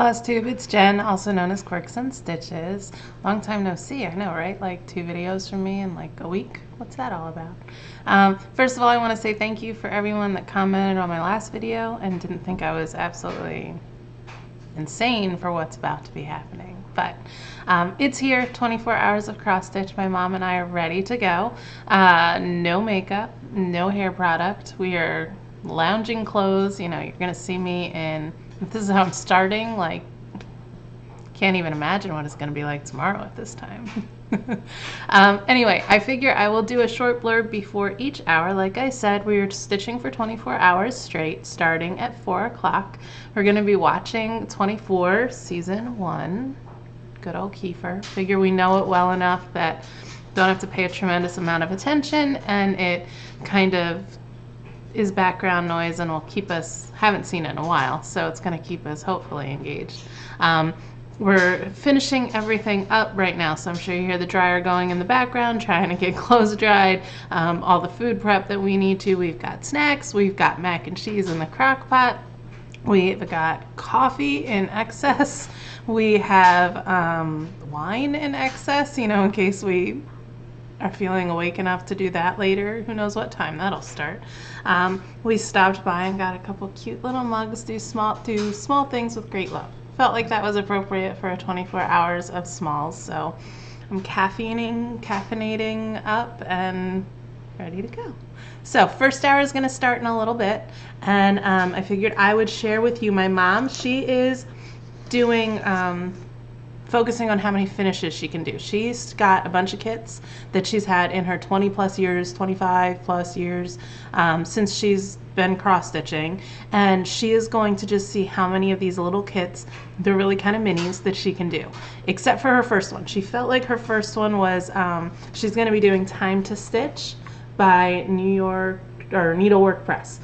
Flosstube, it's Jen, also known as Quirks and Stitches. Long time no see, I know, right? Like 2 videos from me in like a week. What's that all about? First of all, I want to say thank you for everyone that commented on my last video and didn't think I was absolutely insane for what's about to be happening. But it's here, 24 hours of cross stitch. My mom and I are ready to go. No makeup, no hair product. We are lounging clothes. You know, you're gonna see me in, this is how I'm starting, like, can't even imagine what it's gonna be like tomorrow at this time. Anyway, I figure I will do a short blurb before each hour. Like I said, we are stitching for 24 hours straight, starting at 4 o'clock. We're gonna be watching 24 season 1. Good old Kiefer. Figure we know it well enough that don't have to pay a tremendous amount of attention, and it kind of is background noise and will keep us, haven't seen it in a while, so it's going to keep us hopefully engaged. We're finishing everything up right now, so I'm sure you hear the dryer going in the background, trying to get clothes dried, all the food prep that we need to. We've got snacks, we've got mac and cheese in the crock pot, we've got coffee in excess, we have wine in excess, you know, in case we are feeling awake enough to do that later. Who knows what time that'll start. We stopped by and got a couple cute little mugs, do small things with great love. Felt like that was appropriate for 24 hours of smalls, so I'm caffeinating up and ready to go. So first hour is going to start in a little bit, and I figured I would share with you my mom. She is doing focusing on how many finishes she can do. She's got a bunch of kits that she's had in her 20 plus years, 25 plus years, since she's been cross stitching, and she is going to just see how many of these little kits, they're really kind of minis, that she can do, except for her first one. She felt like her first one was, she's going to be doing Time to Stitch by New York, or Needlework Press.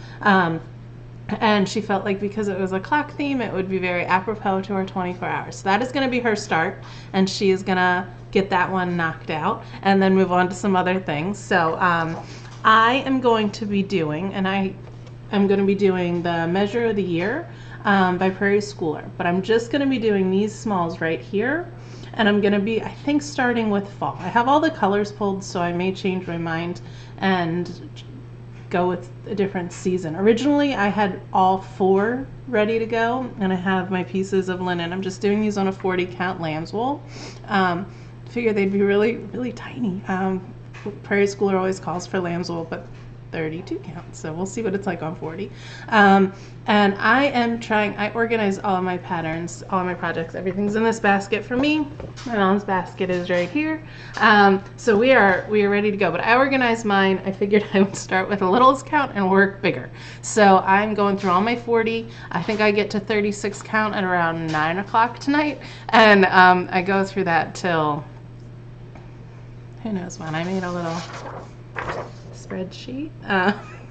And she felt like because it was a clock theme, it would be very apropos to her 24 hours. So that is going to be her start, and she is going to get that one knocked out and then move on to some other things. So I am going to be doing, and I am going to be doing the Measure of the Year by Prairie Schooler. But I'm just going to be doing these smalls right here, and I'm going to be, I think, starting with fall. I have all the colors pulled, so I may change my mind and go with a different season. Originally I had all 4 ready to go, and I have my pieces of linen. I'm just doing these on a 40 count Lambswool. Figure they'd be really tiny. Prairie Schooler always calls for Lambswool, but 32 count, so we'll see what it's like on 40. And I am trying, I organize all of my patterns, all of my projects. Everything's in this basket for me. My mom's basket is right here. So we are ready to go, but I organized mine. I figured I would start with a littlest count and work bigger. So I'm going through all my 40. I think I get to 36 count at around 9 o'clock tonight, and I go through that till who knows when. I made a little spreadsheet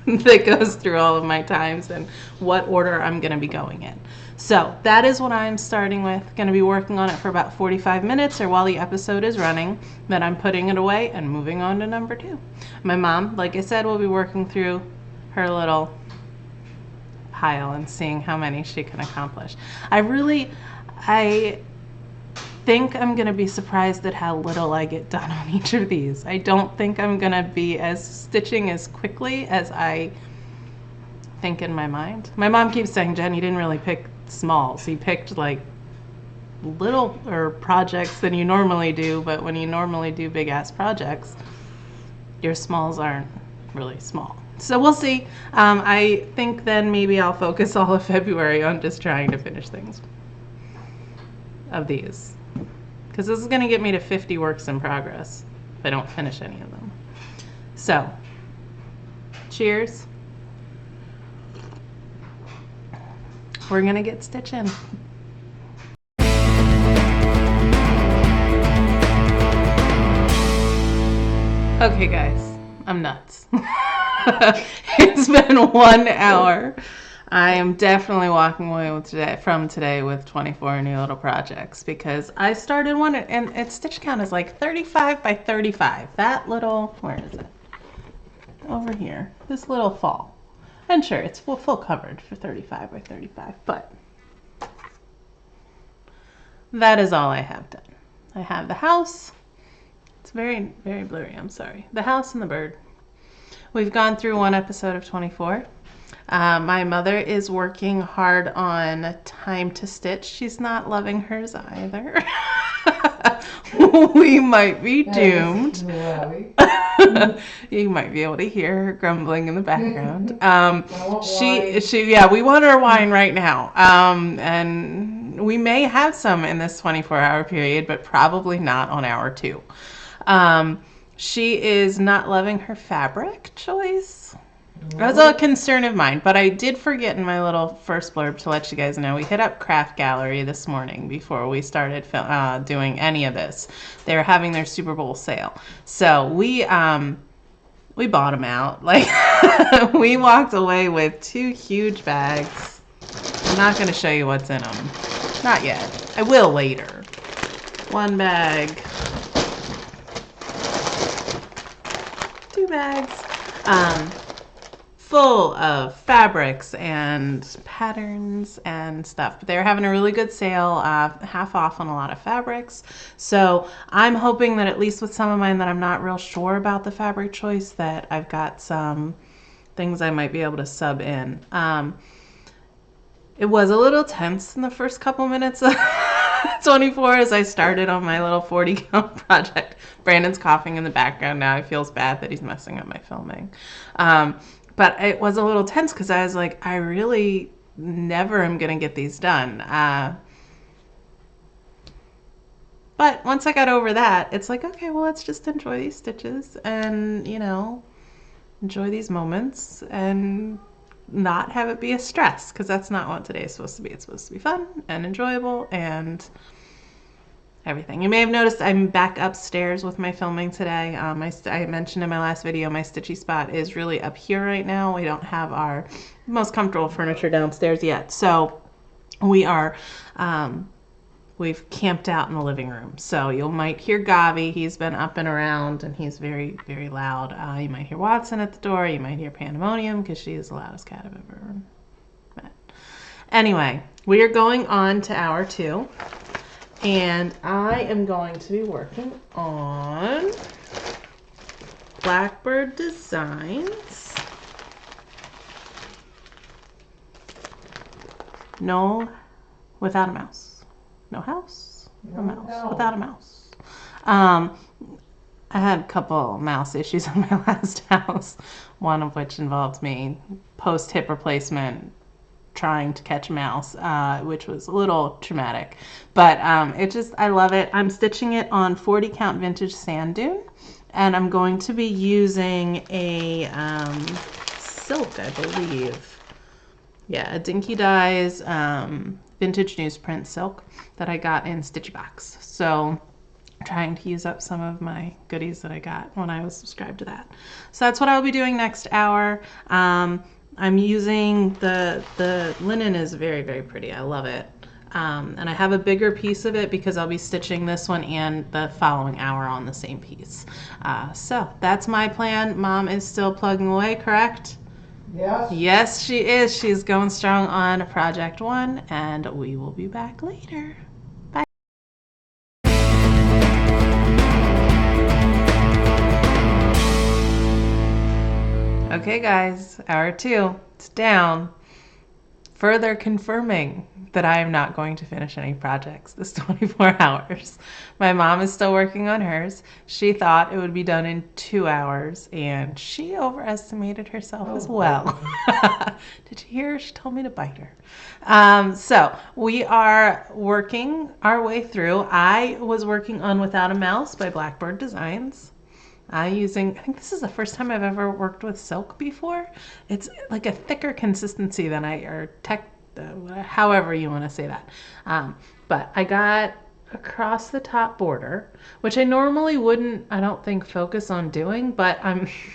that goes through all of my times and what order I'm going to be going in. So that is what I'm starting with. Going to be working on it for about 45 minutes, or while the episode is running. Then I'm putting it away and moving on to number 2. My mom, like I said, will be working through her little pile and seeing how many she can accomplish. I think I'm going to be surprised at how little I get done on each of these. I don't think I'm going to be stitching as quickly as I think in my mind. My mom keeps saying, Jen, you didn't really pick smalls. You picked like little projects than you normally do, but when you normally do big ass projects, your smalls aren't really small. So we'll see. I think then maybe I'll focus all of February on just trying to finish things of these, because this is going to get me to 50 works in progress if I don't finish any of them. So, cheers. We're going to get stitching. Okay guys, I'm nuts. It's been 1 hour. I am definitely walking away from today with 24 new little projects, because I started one and its stitch count is like 35 by 35. That little, where is it? Over here. This little fall. And sure, it's full coverage for 35 by 35, but that is all I have done. I have the house. It's very, very blurry. I'm sorry. The house and the bird. We've gone through one episode of 24. My mother is working hard on time to stitch. She's not loving hers either. We might be doomed. You might be able to hear her grumbling in the background. We want our wine right now. And we may have some in this 24-hour period, but probably not on hour 2. She is not loving her fabric choice. That's a concern of mine, but I did forget in my little first blurb to let you guys know. We hit up Craft Gallery this morning before we started doing any of this. They were having their Super Bowl sale, so we bought them out. Like we walked away with 2 huge bags. I'm not going to show you what's in them, not yet. I will later. 1 bag, 2 bags. Full of fabrics and patterns and stuff. But they're having a really good sale, half off on a lot of fabrics. So I'm hoping that at least with some of mine that I'm not real sure about the fabric choice, that I've got some things I might be able to sub in. It was a little tense in the first couple minutes of 24 as I started on my little 40 count project. Brandon's coughing in the background now. It feels bad that he's messing up my filming. But it was a little tense because I was like, I really never am going to get these done. But once I got over that, it's like, okay, well, let's just enjoy these stitches and, you know, enjoy these moments and not have it be a stress, because that's not what today is supposed to be. It's supposed to be fun and enjoyable and everything. You may have noticed I'm back upstairs with my filming today. I mentioned in my last video, my stitchy spot is really up here right now. We don't have our most comfortable furniture downstairs yet. So we are, we've camped out in the living room. So you might hear Gavi. He's been up and around and he's very, very loud. You might hear Watson at the door. You might hear Pandemonium because she is the loudest cat I've ever met. Anyway, we are going on to hour 2. And I am going to be working on Blackbird Designs. No, without a mouse. No house, no mouse, without a mouse. I had a couple mouse issues in my last house, one of which involved me post-hip replacement trying to catch a mouse, which was a little traumatic, but I love it. I'm stitching it on 40 count Vintage Sand Dune, and I'm going to be using a silk, I believe. Yeah, a Dinky Dyes vintage newsprint silk that I got in Stitchy Box. So I'm trying to use up some of my goodies that I got when I was subscribed to that. So that's what I'll be doing next hour. I'm using the linen is very, very pretty. I love it. And I have a bigger piece of it because I'll be stitching this one and the following hour on the same piece. So that's my plan. Mom is still plugging away, correct? Yes. Yes, she is. She's going strong on project 1, and we will be back later. Bye. Okay, guys, hour 2. It's down. Further confirming that I am not going to finish any projects this 24 hours. My mom is still working on hers. She thought it would be done in 2 hours, and she overestimated herself as well. Did you hear her? She told me to bite her. So we are working our way through. I was working on Without a Mouse by Blackbird Designs. I think this is the first time I've ever worked with silk before. It's like a thicker consistency than however you want to say that. But I got across the top border, which I normally wouldn't, I don't think, focus on doing, but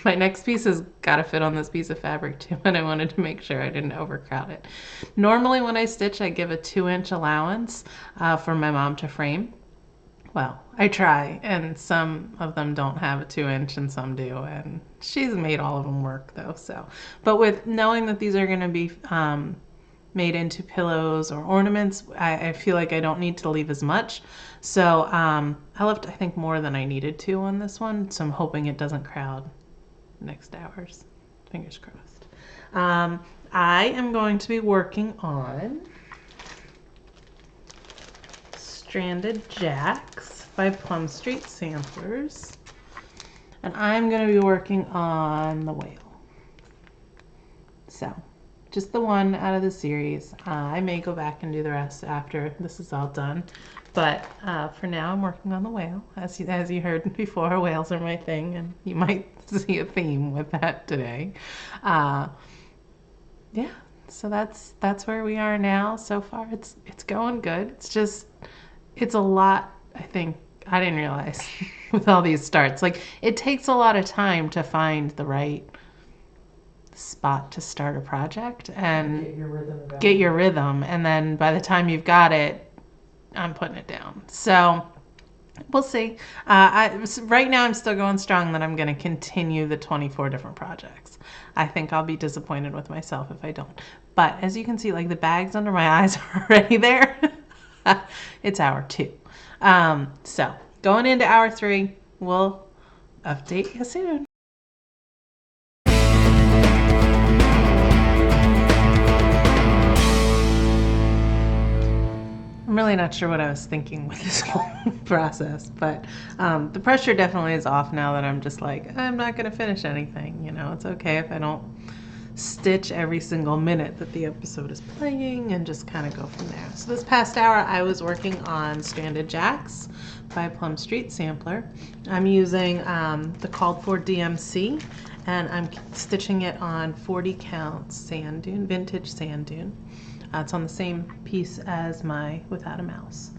my next piece has got to fit on this piece of fabric too, and I wanted to make sure I didn't overcrowd it. Normally when I stitch, I give a 2-inch allowance for my mom to frame. Well, I try, and some of them don't have a 2-inch and some do, and she's made all of them work though. So, but with knowing that these are going to be made into pillows or ornaments, I feel like I don't need to leave as much. So I left, I think, more than I needed to on this one. So I'm hoping it doesn't crowd next hours. Fingers crossed. I am going to be working on Stranded Jacks by Plum Street Samplers. And I'm going to be working on the whale. So, just the one out of the series. I may go back and do the rest after this is all done. But for now, I'm working on the whale. As you heard before, whales are my thing, and you might see a theme with that today. Yeah, so that's where we are now. So far, it's going good. It's a lot, I think. I didn't realize with all these starts. Like, it takes a lot of time to find the right spot to start a project and get your rhythm. And then by the time you've got it, I'm putting it down. So we'll see. Right now I'm still going strong that I'm going to continue the 24 different projects. I think I'll be disappointed with myself if I don't. But as you can see, like, the bags under my eyes are already there. It's hour 2. So going into hour 3, we'll update you soon. I'm really not sure what I was thinking with this whole process, but the pressure definitely is off now that I'm just like, I'm not going to finish anything. You know, it's okay if I don't stitch every single minute that the episode is playing and just kind of go from there. So this past hour I was working on Stranded Jacks by Plum Street Sampler. I'm using the called for DMC, and I'm stitching it on 40 count sand dune, vintage sand dune. It's on the same piece as my Without a Mouse.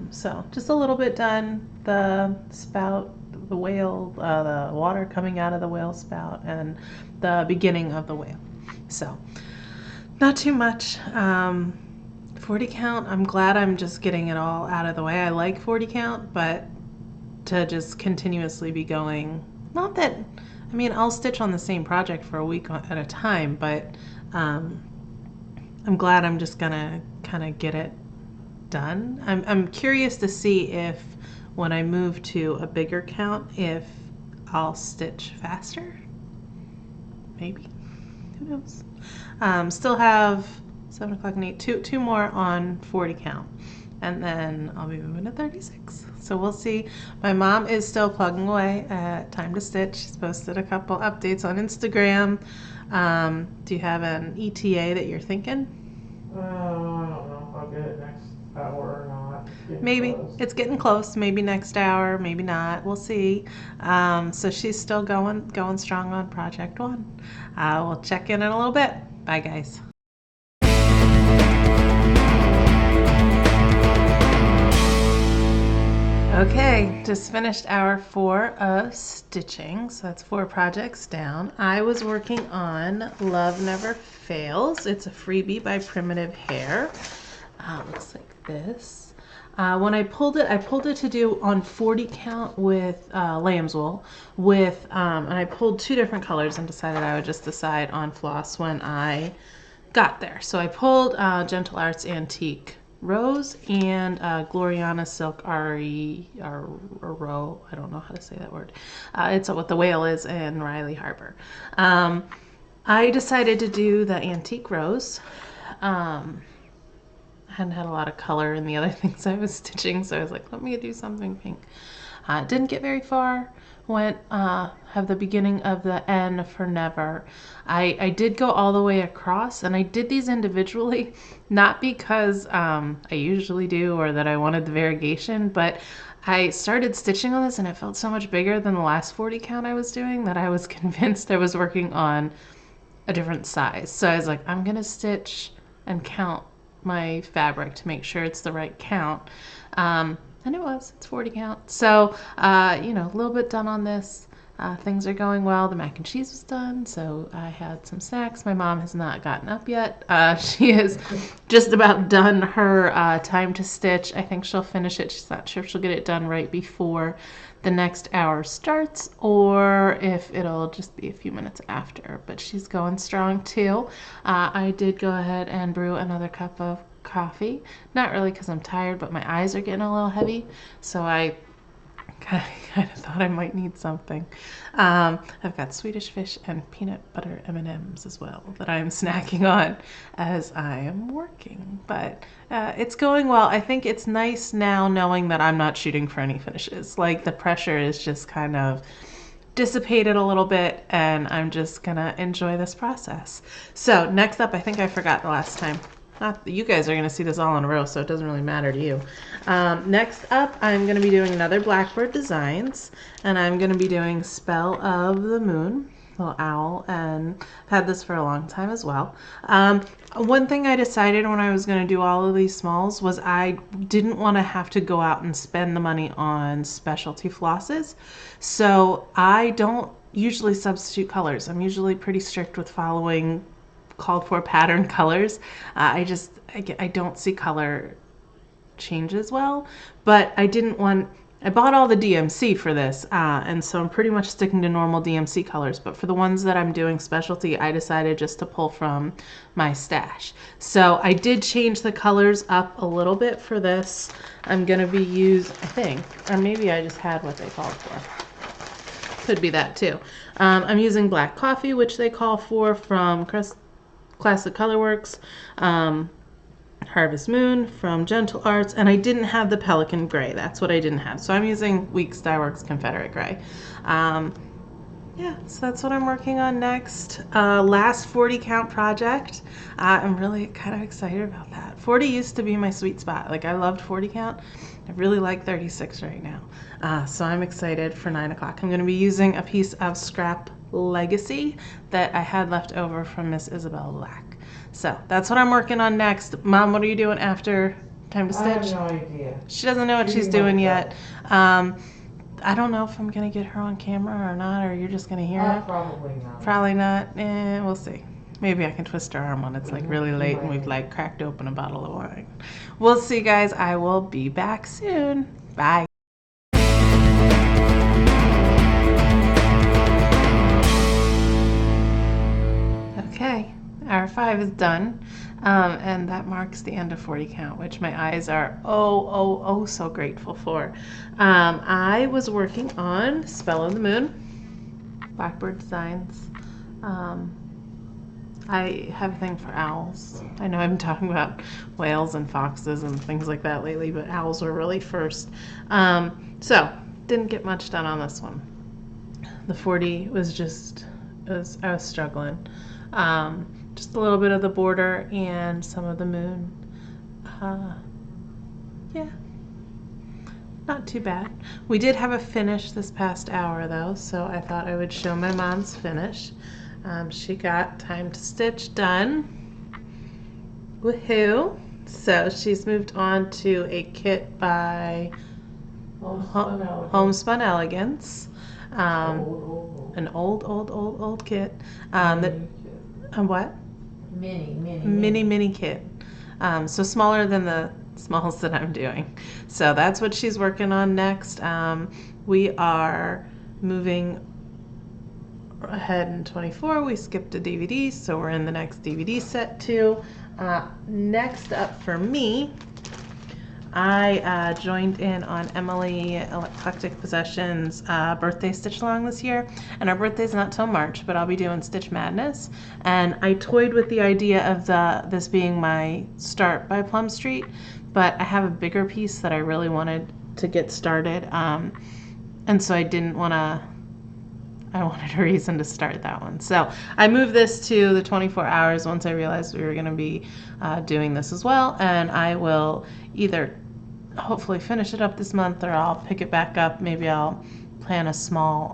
So just a little bit done. The spout, the whale, the water coming out of the whale spout, and the beginning of the whale. So not too much. 40 count, I'm glad I'm just getting it all out of the way. I like 40 count, but to just continuously be going, not that, I mean, I'll stitch on the same project for a week at a time, but I'm glad I'm just gonna kind of get it done. I'm curious to see if when I move to a bigger count, if I'll stitch faster. Maybe. Who knows? Still have 7 o'clock and 8, two more on 40 count. And then I'll be moving to 36. So we'll see. My mom is still plugging away at Time to Stitch. She's posted a couple updates on Instagram. Do you have an ETA that you're thinking? I don't know if I'll get it next hour or not. Maybe. Close. It's getting close. Maybe next hour, maybe not. We'll see. So she's still going strong on Project 1. We'll check in a little bit. Bye, guys. Okay, just finished hour 4 of stitching, so that's 4 projects down. I was working on Love Never Fails. It's a freebie by Primitive Hare. Looks like this. When I pulled it to do on 40 count with Lambswool, and I pulled 2 different colors and decided I would just decide on floss when I got there. So I pulled Gentle Arts Antique Rose and Gloriana Silk Ro, I don't know how to say that word. It's what the whale is in Riley Harbor. I decided to do the Antique Rose. I hadn't had a lot of color in the other things I was stitching, so I was like, let me do something pink. Didn't get very far. Went have the beginning of the N for never. I did go all the way across, and I did these individually, not because I usually do or that I wanted the variegation, but I started stitching on this and it felt so much bigger than the last 40 count I was doing that I was convinced I was working on a different size. So I was like, I'm gonna stitch and count my fabric to make sure it's the right count. And it's 40 count. So, a little bit done on this. Things are going well. The mac and cheese was done, so I had some snacks. My mom has not gotten up yet. She is just about done her time to stitch. I think she'll finish it. She's not sure if she'll get it done right before the next hour starts or if it'll just be a few minutes after, but she's going strong too. I did go ahead and brew another cup of coffee. Not really because I'm tired, but my eyes are getting a little heavy, so I kind of thought I might need something. I've got Swedish fish and peanut butter M&Ms as well that I'm snacking on as I am working. But it's going well. I think it's nice now knowing that I'm not shooting for any finishes. Like the pressure is just kind of dissipated a little bit and I'm just gonna enjoy this process. So next up, I think I forgot the last time. Not that you guys are going to see this all in a row, so it doesn't really matter to you. Next up, I'm going to be doing another Blackbird Designs, and I'm going to be doing Spell of the Moon, little owl, and I've had this for a long time as well. One thing I decided when I was going to do all of these smalls was I didn't want to have to go out and spend the money on specialty flosses, so I don't usually substitute colors. I'm usually pretty strict with following called for pattern colors. I don't see color changes well, but I bought all the DMC for this, and so I'm pretty much sticking to normal DMC colors, but for the ones that I'm doing specialty, I decided just to pull from my stash. So I did change the colors up a little bit for this. I'm going to be I think, or maybe I just had what they called for. Could be that too. I'm using black coffee, which they call for from Classic Colorworks, Harvest Moon from Gentle Arts, and I didn't have the Pelican Gray. That's what I didn't have. So I'm using Weeks Dye Works Confederate Gray. Yeah, so that's what I'm working on next. Last 40 count project. I'm really kind of excited about that. 40 used to be my sweet spot. Like I loved 40 count. I really like 36 right now. So I'm excited for 9 o'clock. I'm going to be using a piece of scrap Legacy that I had left over from Miss Isabel Lack. So that's what I'm working on next. Mom, what are you doing after time to stitch? I have no idea. She doesn't know what she's doing yet. I don't know if I'm going to get her on camera or not, or you're just going to hear her. Probably not. Probably not. We'll see. Maybe I can twist her arm when it's like really late and we've like cracked open a bottle of wine. We'll see, guys. I will be back soon. Bye. Okay, hour 5 is done, and that marks the end of 40 count, which my eyes are oh so grateful for. I was working on Spell of the Moon, Blackbird Designs. I have a thing for owls. I know I've been talking about whales and foxes and things like that lately, but owls were really first. So, didn't get much done on this one. The 40 was just, I was struggling. Just a little bit of the border and some of the moon. Yeah, not too bad. We did have a finish this past hour though, so I thought I would show my mom's finish. She got time to stitch done. Woohoo! So she's moved on to a kit by Homespun Elegance. An old kit. What? Mini kit. So smaller than the smalls that I'm doing. So that's what she's working on next. We are moving ahead in 24. We skipped a DVD, so we're in the next DVD set too. Next up for me, I joined in on Emily Eclectic Possessions birthday stitch along this year, and our birthday's not till March, but I'll be doing Stitch Madness, and I toyed with the idea of this being my start by Plum Street, but I have a bigger piece that I really wanted to get started, and so I wanted a reason to start that one. So I moved this to the 24 hours once I realized we were going to be doing this as well, and I will either hopefully finish it up this month or I'll pick it back up. Maybe I'll plan a small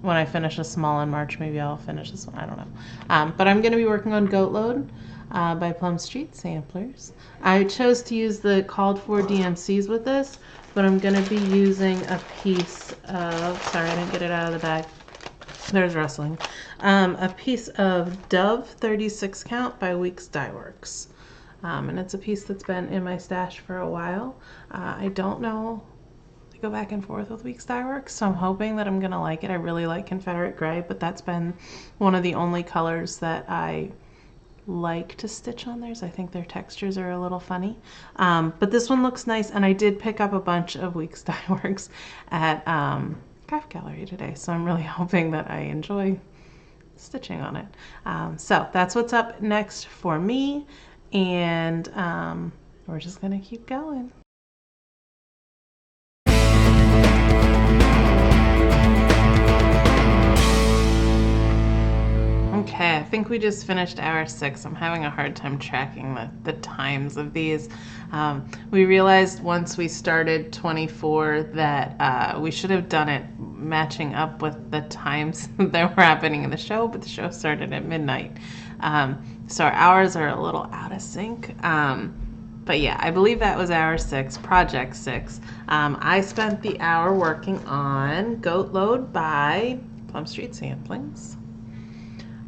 when I finish a small in March, maybe I'll finish this one. I don't know. But I'm going to be working on Goat Load by Plum Street Samplers. I chose to use the called for DMCs with this, but I'm going to be using a piece of, sorry I didn't get it out of the bag, there's rustling, a piece of Dove 36 count by Weeks Dye Works. And it's a piece that's been in my stash for a while. I don't know, I go back and forth with Weeks Dye Works, so I'm hoping that I'm gonna like it. I really like Confederate Gray, but that's been one of the only colors that I like to stitch on theirs. I think their textures are a little funny. But this one looks nice, and I did pick up a bunch of Weeks Dye Works at Craft Gallery today, so I'm really hoping that I enjoy stitching on it. So that's what's up next for me. And we're just gonna keep going. Okay, I think we just finished hour 6. I'm having a hard time tracking the times of these. We realized once we started 24 that we should have done it matching up with the times that were happening in the show, but the show started at midnight. So our hours are a little out of sync. But yeah, I believe that was hour 6, project 6. I spent the hour working on Goat Load by Plum Street Samplers.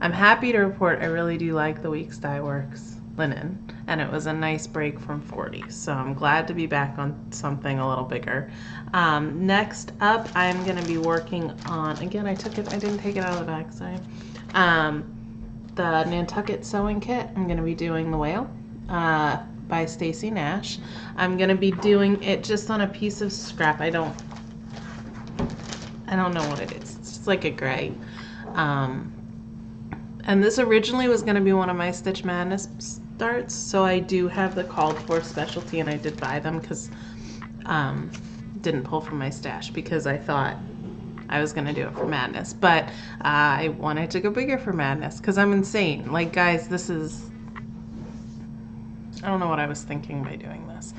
I'm happy to report I really do like the Weeks Dye Works linen, and it was a nice break from 40, so I'm glad to be back on something a little bigger. Next up, I'm going to be working on, again, I didn't take it out of the bag, sorry. The Nantucket Sewing Kit. I'm going to be doing the Whale by Stacy Nash. I'm going to be doing it just on a piece of scrap. I don't know what it is. It's just like a gray. And this originally was going to be one of my Stitch Madness starts, so I do have the called for specialty, and I did buy them because didn't pull from my stash because I thought I was going to do it for Madness, but I wanted to go bigger for Madness because I'm insane. Like, guys, this is, I don't know what I was thinking by doing this.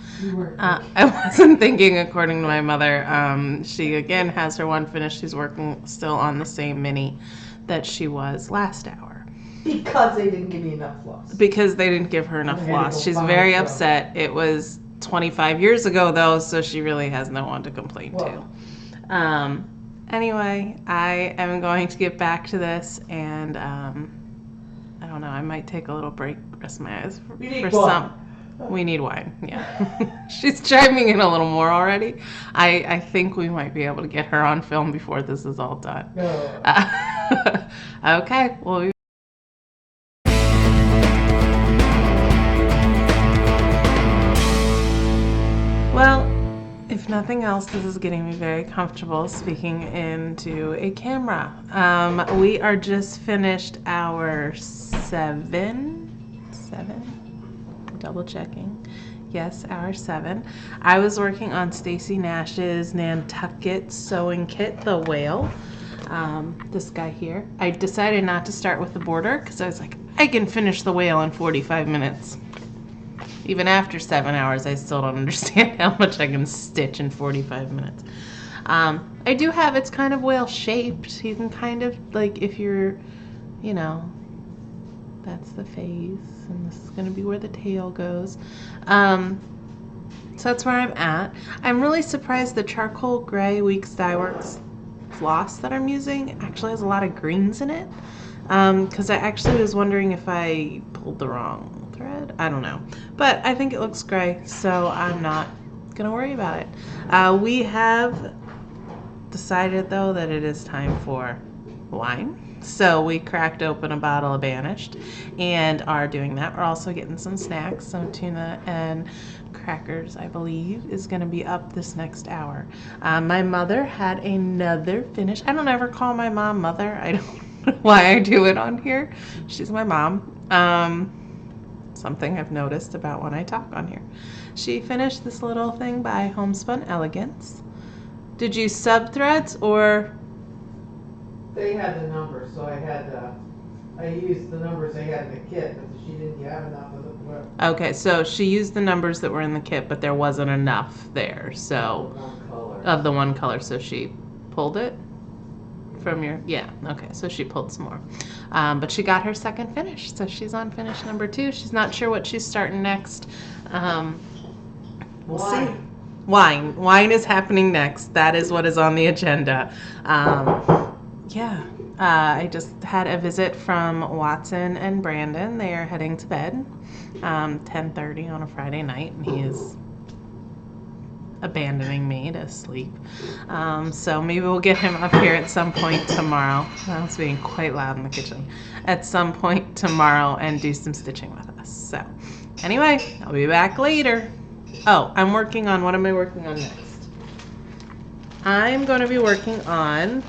I wasn't thinking according to my mother. She, again, has her one finished. She's working still on the same mini that she was last hour. Because they didn't give me enough floss. Because they didn't give her enough floss. She's very upset. It was 25 years ago, though, so she really has no one to complain to. Anyway, I am going to get back to this, and I don't know, I might take a little break, rest my eyes for some. We need wine, yeah. She's chiming in a little more already. I think we might be able to get her on film before this is all done. Okay, well, if nothing else, this is getting me very comfortable speaking into a camera. We are just finished hour 7, double checking. Yes, hour 7. I was working on Stacy Nash's Nantucket Sewing Kit, the Whale. This guy here. I decided not to start with the border because I was like, I can finish the Whale in 45 minutes. Even after 7 hours, I still don't understand how much I can stitch in 45 minutes. I do have, it's kind of whale shaped. You can kind of, like, if you're, you know, that's the face, and this is going to be where the tail goes. So that's where I'm at. I'm really surprised the charcoal gray Weeks Dye Works floss that I'm using actually has a lot of greens in it. Because I actually was wondering if I pulled the wrong thread. I don't know. But I think it looks gray, so I'm not going to worry about it. We have decided, though, that it is time for wine. So we cracked open a bottle of Banished and are doing that. We're also getting some snacks, some tuna and crackers, I believe, is going to be up this next hour. My mother had another finish. I don't ever call my mom mother. I don't know why I do it on here. She's my mom. Something I've noticed about when I talk on here. She finished this little thing by Homespun Elegance. Did you sub threads or? They had the numbers, so I used the numbers they had in the kit, but she didn't have enough of the thread. Okay, so she used the numbers that were in the kit, but there wasn't enough there, so of the one color, so she pulled it from your, yeah, okay, so she pulled some more. But she got her second finish, so she's on finish number 2. She's not sure what she's starting next. We'll see. Wine is happening next. That is what is on the agenda. Yeah. I just had a visit from Watson and Brandon. They are heading to bed 10:30 on a Friday night, and he is abandoning me to sleep. So maybe we'll get him up here at some point tomorrow. I was being quite loud in the kitchen. At some point tomorrow and do some stitching with us. So anyway, I'll be back later. Oh, I'm working on, what am I working on next? I'm going to be working on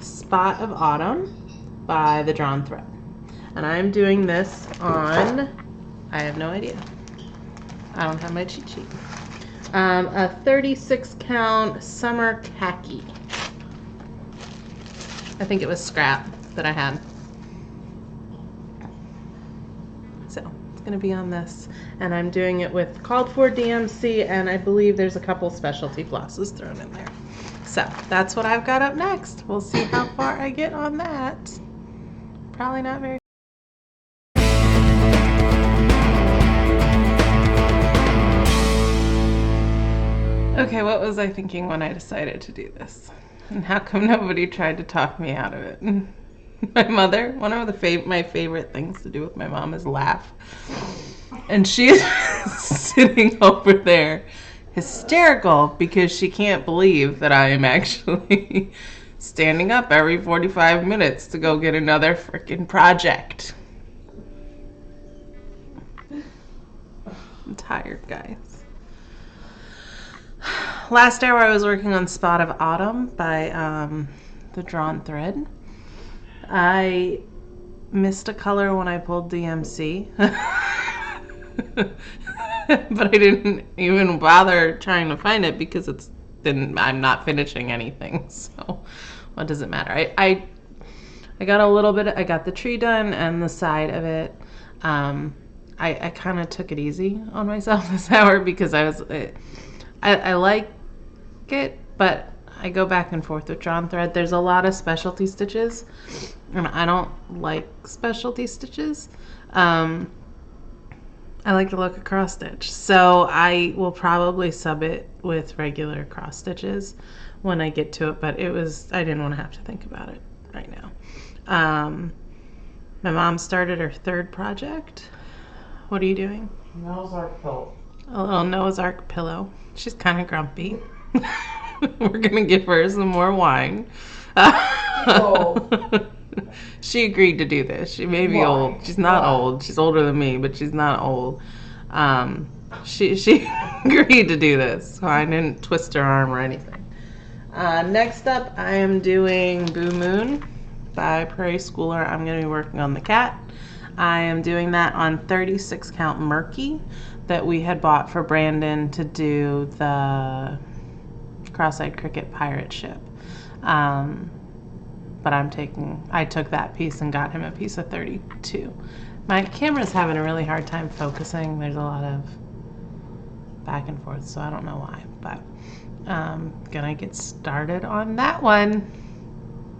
Spot of Autumn by The Drawn Thread. And I'm doing this on, I have no idea. I don't have my cheat sheet. A 36 count summer khaki. I think it was scrap that I had. So it's going to be on this. And I'm doing it with called for DMC, and I believe there's a couple specialty flosses thrown in there. So that's what I've got up next. We'll see how far I get on that. Probably not very. Okay, what was I thinking when I decided to do this? And how come nobody tried to talk me out of it? My mother, one of my favorite things to do with my mom is laugh. And she's sitting over there hysterical because she can't believe that I am actually standing up every 45 minutes to go get another freaking project. I'm tired, guys. Last hour I was working on Spot of Autumn by The Drawn Thread. I missed a color when I pulled DMC. But I didn't even bother trying to find it because I'm not finishing anything. So what does it matter? I got a little bit, I got the tree done and the side of it. I kind of took it easy on myself this hour because I like it, but I go back and forth with Drawn Thread. There's a lot of specialty stitches, and I don't like specialty stitches. I like the look of cross stitch, so I will probably sub it with regular cross stitches when I get to it, but I didn't want to have to think about it right now. My mom started her third project. What are you doing? Noah's Ark pillow. A little Noah's Ark pillow. She's kind of grumpy. We're gonna give her some more wine. Oh. She agreed to do this. She may be old. She's not old. She's older than me, but she's not old. She agreed to do this, so I didn't twist her arm or anything. Next up, I am doing Boo Moon by Prairie Schooler. I'm going to be working on the cat. I am doing that on 36 count Murky that we had bought for Brandon to do the Cross-Eyed Cricket pirate ship. But I took that piece and got him a piece of 32. My camera's having a really hard time focusing. There's a lot of back and forth, so I don't know why, but gonna get started on that one.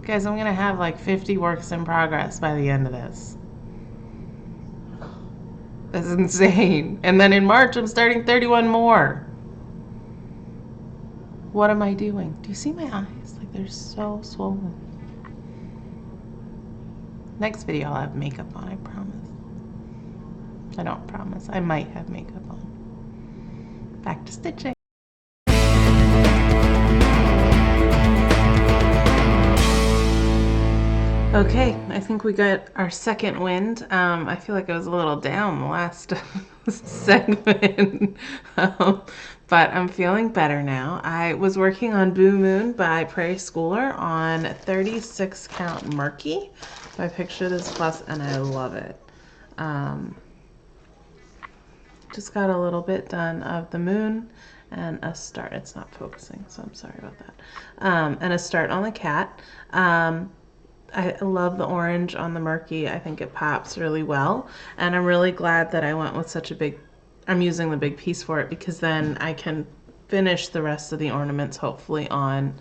Guys, I'm gonna have like 50 works in progress by the end of this. That's insane. And then in March, I'm starting 31 more. What am I doing? Do you see my eyes? Like they're so swollen. Next video I'll have makeup on, I promise. I don't promise. I might have makeup on. Back to stitching. Okay, I think we got our second wind. I feel like I was a little down the last segment, but I'm feeling better now. I was working on Boo Moon by Prairie Schooler on 36 count Murky. I picture this plus and I love it. Just got a little bit done of the moon and a start. It's not focusing, so I'm sorry about that. And a start on the cat. I love the orange on the Murky. I think it pops really well. And I'm really glad that I went with such a big, I'm using the big piece for it because then I can finish the rest of the ornaments hopefully on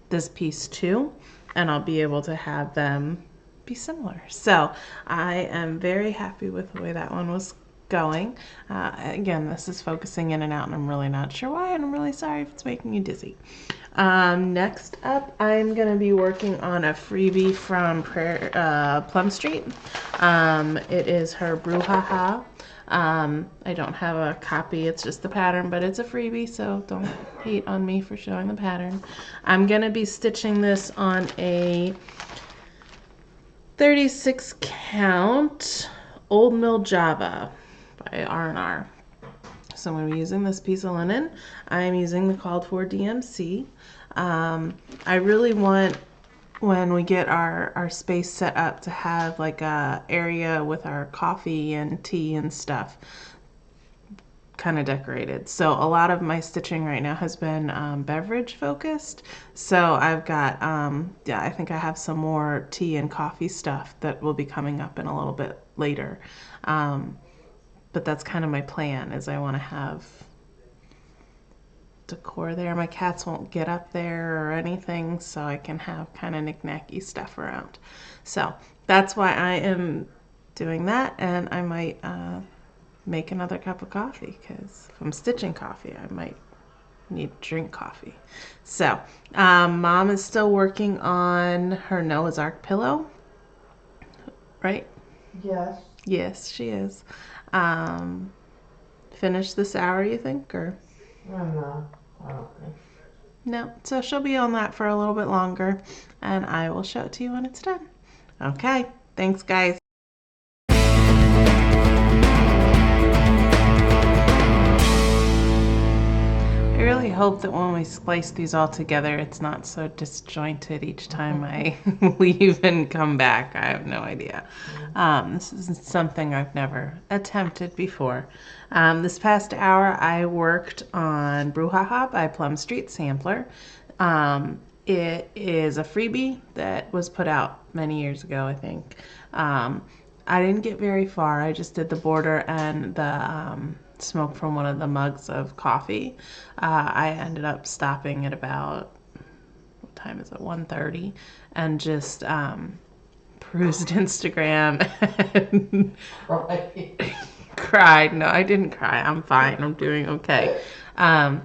this piece too. And I'll be able to have them be similar. So I am very happy with the way that one was going. Again, this is focusing in and out, and I'm really not sure why, and I'm really sorry if it's making you dizzy. Next up, I'm going to be working on a freebie from Plum Street. It is her brouhaha. I don't have a copy, it's just the pattern, but it's a freebie, so don't hate on me for showing the pattern. I'm going to be stitching this on a 36 count Old Mill Java by R&R. So I'm going to be using this piece of linen. I'm using the called for DMC. I really want, when we get our space set up, to have like a area with our coffee and tea and stuff kind of decorated. So a lot of my stitching right now has been beverage focused. So I've got, yeah, I think I have some more tea and coffee stuff that will be coming up in a little bit later. But that's kind of my plan, is I want to have decor there. My cats won't get up there or anything, so I can have kind of knick-knacky stuff around. So that's why I am doing that, and I might make another cup of coffee, because if I'm stitching coffee, I might need to drink coffee. So Mom is still working on her Noah's Ark pillow, right? Yes. Yes, she is. Finish this hour, you think, or? No, I don't think. No, so she'll be on that for a little bit longer, and I will show it to you when it's done. Okay, thanks guys. I really hope that when we splice these all together, it's not so disjointed each time I leave and come back. I have no idea. This is something I've never attempted before. This past hour, I worked on Brouhaha by Plum Street Sampler. It is a freebie that was put out many years ago, I think. I didn't get very far. I just did the border and the smoke from one of the mugs of coffee. I ended up stopping at about, what time is it, 1:30, and just perused Instagram and cried. No, I didn't cry. I'm fine. I'm doing okay. I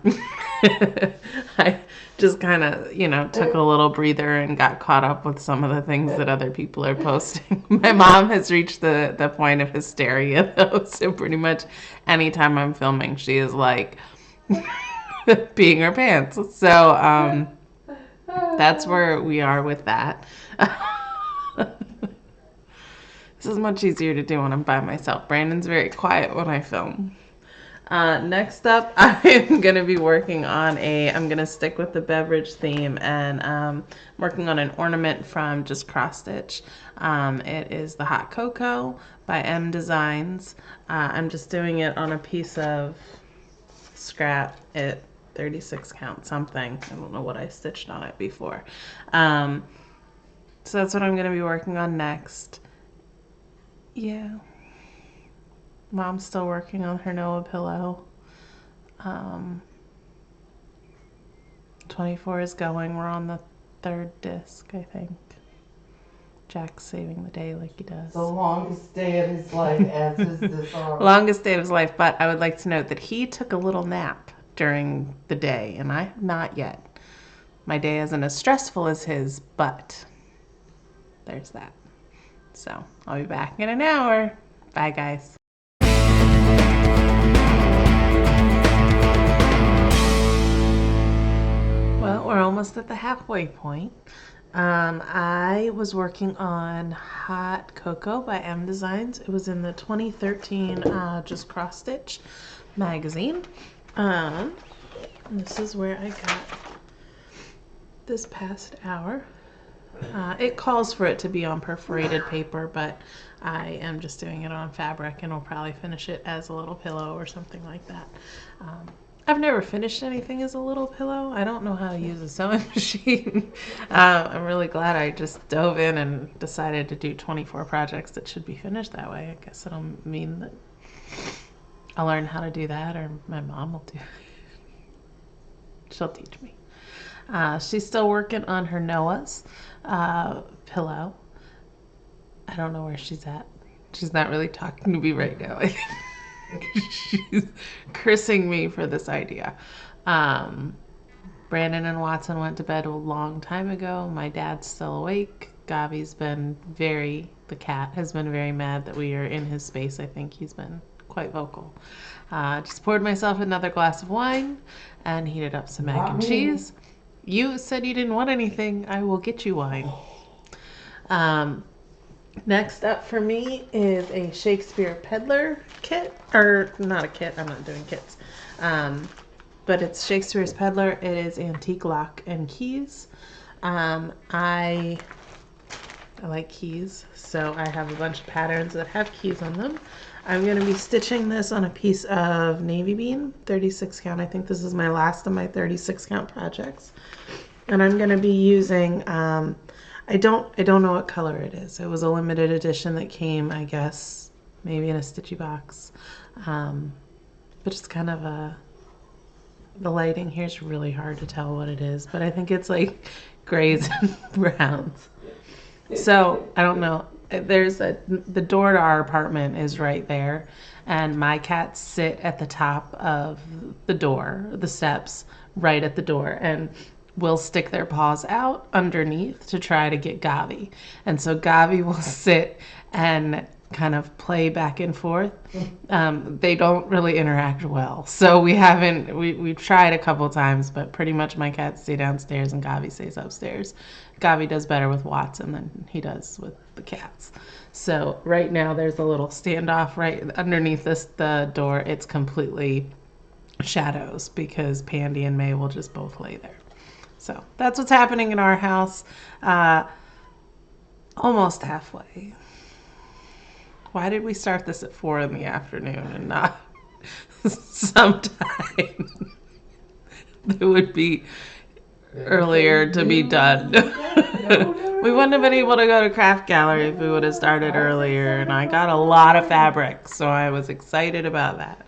just kind of, took a little breather and got caught up with some of the things that other people are posting. My mom has reached the point of hysteria, though, so pretty much anytime I'm filming, she is like peeing her pants. So that's where we are with that. This is much easier to do when I'm by myself. Brandon's very quiet when I film. Next up, I'm going to be working on I'm going to stick with the beverage theme, and I'm working on an ornament from just cross stitch. It is the Hot Cocoa by Designs. I'm just doing it on a piece of scrap at 36 count something. I don't know what I stitched on it before. So that's what I'm going to be working on next. Yeah. Mom's still working on her Noah pillow. 24 is going. We're on the 3rd disc, I think. Jack's saving the day like he does. The longest day of his life, as is this arm. Longest day of his life, but I would like to note that he took a little nap during the day, and I have not yet. My day isn't as stressful as his, but there's that. So I'll be back in an hour. Bye, guys. Well, we're almost at the halfway point. I was working on Hot Cocoa by Designs. It was in the 2013 Just Cross Stitch magazine. This is where I got this past hour. It calls for it to be on perforated paper, but I am just doing it on fabric, and will probably finish it as a little pillow or something like that. I've never finished anything as a little pillow. I don't know how to use a sewing machine. I'm really glad I just dove in and decided to do 24 projects that should be finished that way. I guess it'll mean that I'll learn how to do that, or my mom will do it. She'll teach me. She's still working on her Noah's pillow. I don't know where she's at. She's not really talking to me right now. She's cursing me for this idea. Brandon and Watson went to bed a long time ago. My dad's still awake. The cat has been very mad that we are in his space. I think he's been quite vocal. Just poured myself another glass of wine and heated up some mac and cheese. You said you didn't want anything. I will get you wine. Next up for me is a Shakespeare Peddler kit. Or not a kit, I'm not doing kits. But it's Shakespeare's Peddler. It is antique lock and keys. I like keys, so I have a bunch of patterns that have keys on them. I'm going to be stitching this on a piece of navy bean, 36 count. I think this is my last of my 36 count projects. And I'm going to be using, I don't know what color it is. It was a limited edition that came, I guess, maybe in a stitchy box. But it's kind of the lighting here is really hard to tell what it is, but I think it's like grays and browns. So I don't know. The door to our apartment is right there, and my cats sit at the top of the door, the steps, right at the door, and will stick their paws out underneath to try to get Gavi. And so Gavi will sit and kind of play back and forth. They don't really interact well. So we've tried a couple times, but pretty much my cats stay downstairs and Gavi stays upstairs. Gavi does better with Watson than he does with the cats. So right now there's a little standoff right underneath the door. It's completely shadows because Pandy and May will just both lay there. So that's what's happening in our house. Almost halfway. Why did we start this at 4 in the afternoon and not sometime that would be earlier to be done? We wouldn't have been able to go to Craft Gallery if we would have started earlier, and I got a lot of fabric, so I was excited about that.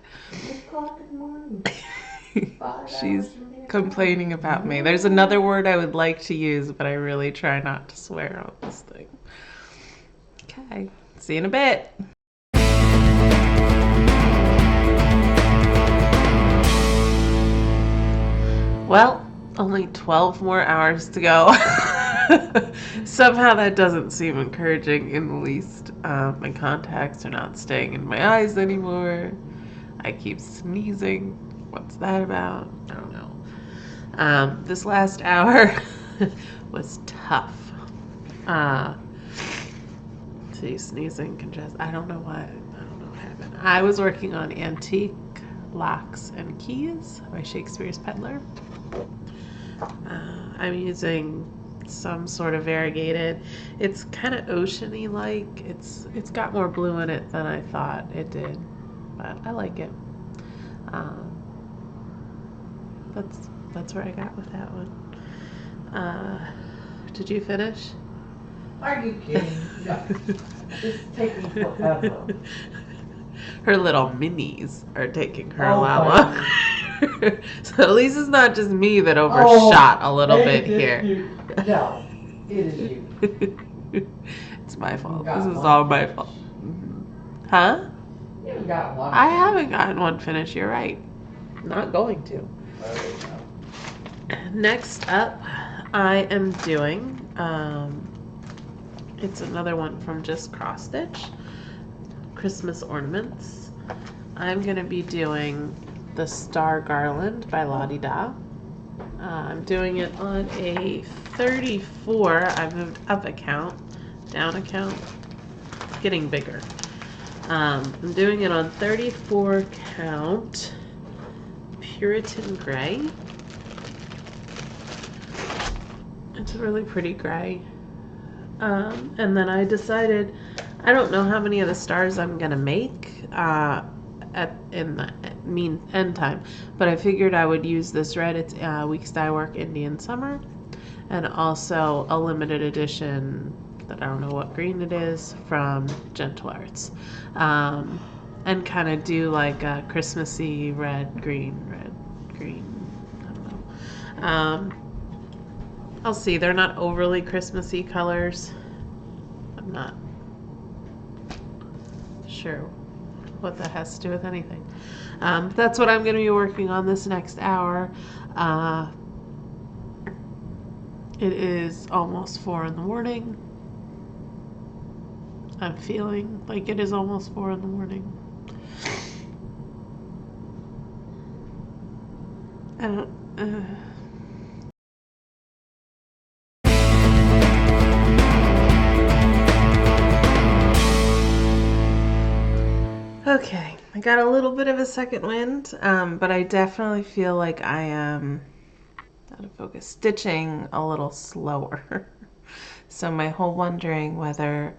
She's complaining about me. There's another word I would like to use, but I really try not to swear on this thing. Okay, see you in a bit. Well, only 12 more hours to go. Somehow that doesn't seem encouraging in the least. My contacts are not staying in my eyes anymore. I keep sneezing. What's that about? I don't know. This last hour was tough. See, sneezing, congest. I don't know what happened. I was working on Antique Locks and Keys by Shakespeare's Peddler. I'm using some sort of variegated. It's kind of oceany like. It's got more blue in it than I thought it did, but I like it. That's where I got with that one. Did you finish? Are you kidding? No. It's taking forever. Her little minis are taking her a lot longer. So at least it's not just me that overshot a little bit here. No, it is you. It's my fault. This is all my fault. Huh? You got one. I haven't gotten one finished. You're right. I'm not going to. Next up, I am doing, it's another one from Just Cross Stitch, Christmas ornaments. I'm going to be doing the Star Garland by Lottie Da. I'm doing it on a 34. I moved up a count, down a count. It's getting bigger. I'm doing it on 34 count Puritan Gray. It's a really pretty gray. And then I decided, I don't know how many of the stars I'm gonna make in the end time, but I figured I would use this red. It's Weeks Dye Work Indian Summer, and also a limited edition that I don't know what green it is from Gentle Arts, and kind of do like a Christmassy red, green. I don't know. I'll see. They're not overly Christmassy colors. I'm not sure what that has to do with anything. But that's what I'm going to be working on this next hour. It is almost 4 in the morning. I'm feeling like it is almost 4 in the morning. I don't. Okay, I got a little bit of a second wind, but I definitely feel like I am out of focus, stitching a little slower. So my whole wondering whether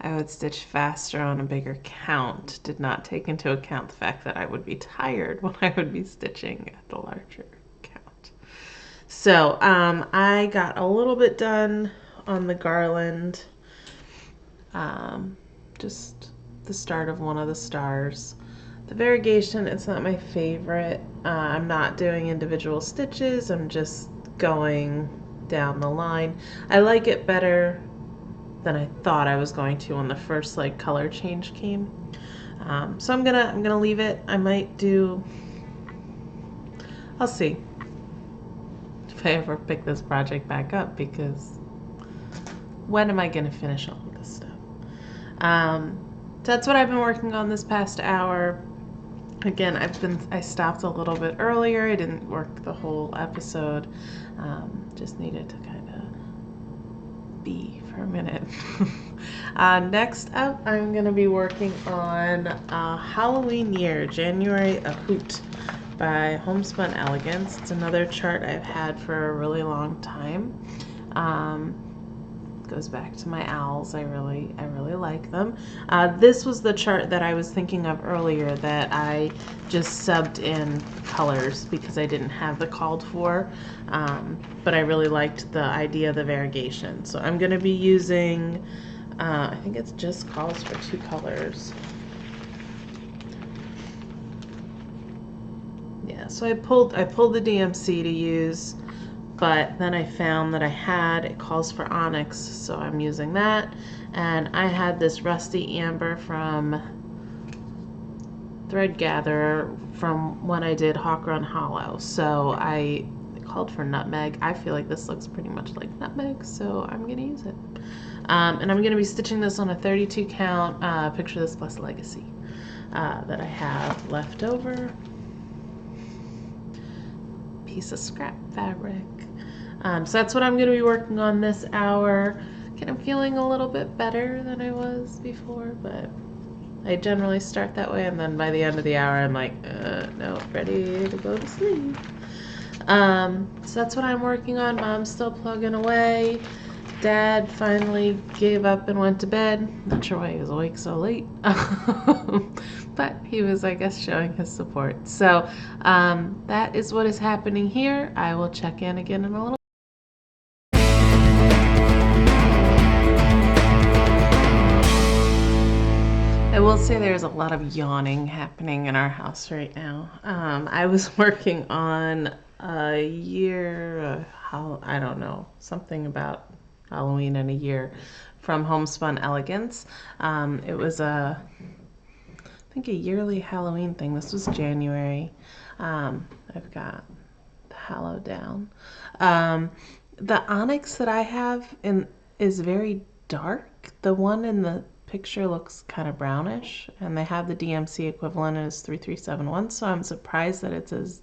I would stitch faster on a bigger count did not take into account the fact that I would be tired when I would be stitching at the larger count. So I got a little bit done on the garland, just the start of one of the stars. The variegation, it's not my favorite. I'm not doing individual stitches, I'm just going down the line. I like it better than I thought I was going to when the first like color change came. So I'm gonna leave it. I might do, I'll see if I ever pick this project back up, because when am I gonna finish all of this stuff? So that's what I've been working on this past hour. Again, I stopped a little bit earlier. I didn't work the whole episode. Just needed to kind of be for a minute. Next up, I'm going to be working on Halloween Year, January A Hoot by Homespun Elegance. It's another chart I've had for a really long time. Goes back to my owls. I really like them. This was the chart that I was thinking of earlier that I just subbed in colors because I didn't have the called for, but I really liked the idea of the variegation. So I'm going to be using, I think it just calls for 2 colors. Yeah, so I pulled the DMC to use, but then I found that it calls for onyx, so I'm using that. And I had this rusty amber from Thread Gatherer from when I did Hawk Run Hollow, so it called for nutmeg. I feel like this looks pretty much like nutmeg, so I'm gonna use it. And I'm gonna be stitching this on a 32 count Picture This Plus Legacy that I have left over. Piece of scrap fabric. So that's what I'm going to be working on this hour. Kind of feeling a little bit better than I was before, but I generally start that way, and then by the end of the hour I'm like, no, ready to go to sleep. So that's what I'm working on. Mom's still plugging away. Dad finally gave up and went to bed. Not sure why he was awake so late. But he was, I guess, showing his support. So that is what is happening here. I will check in again in a little. I will say there's a lot of yawning happening in our house right now. I was working on a year, I don't know, something about Halloween in a year from Homespun Elegance. It was I think a yearly Halloween thing. This was January. I've got the Hallow down. The onyx that I have is very dark. The one in the picture looks kind of brownish, and they have the DMC equivalent as 3371, so I'm surprised that it's as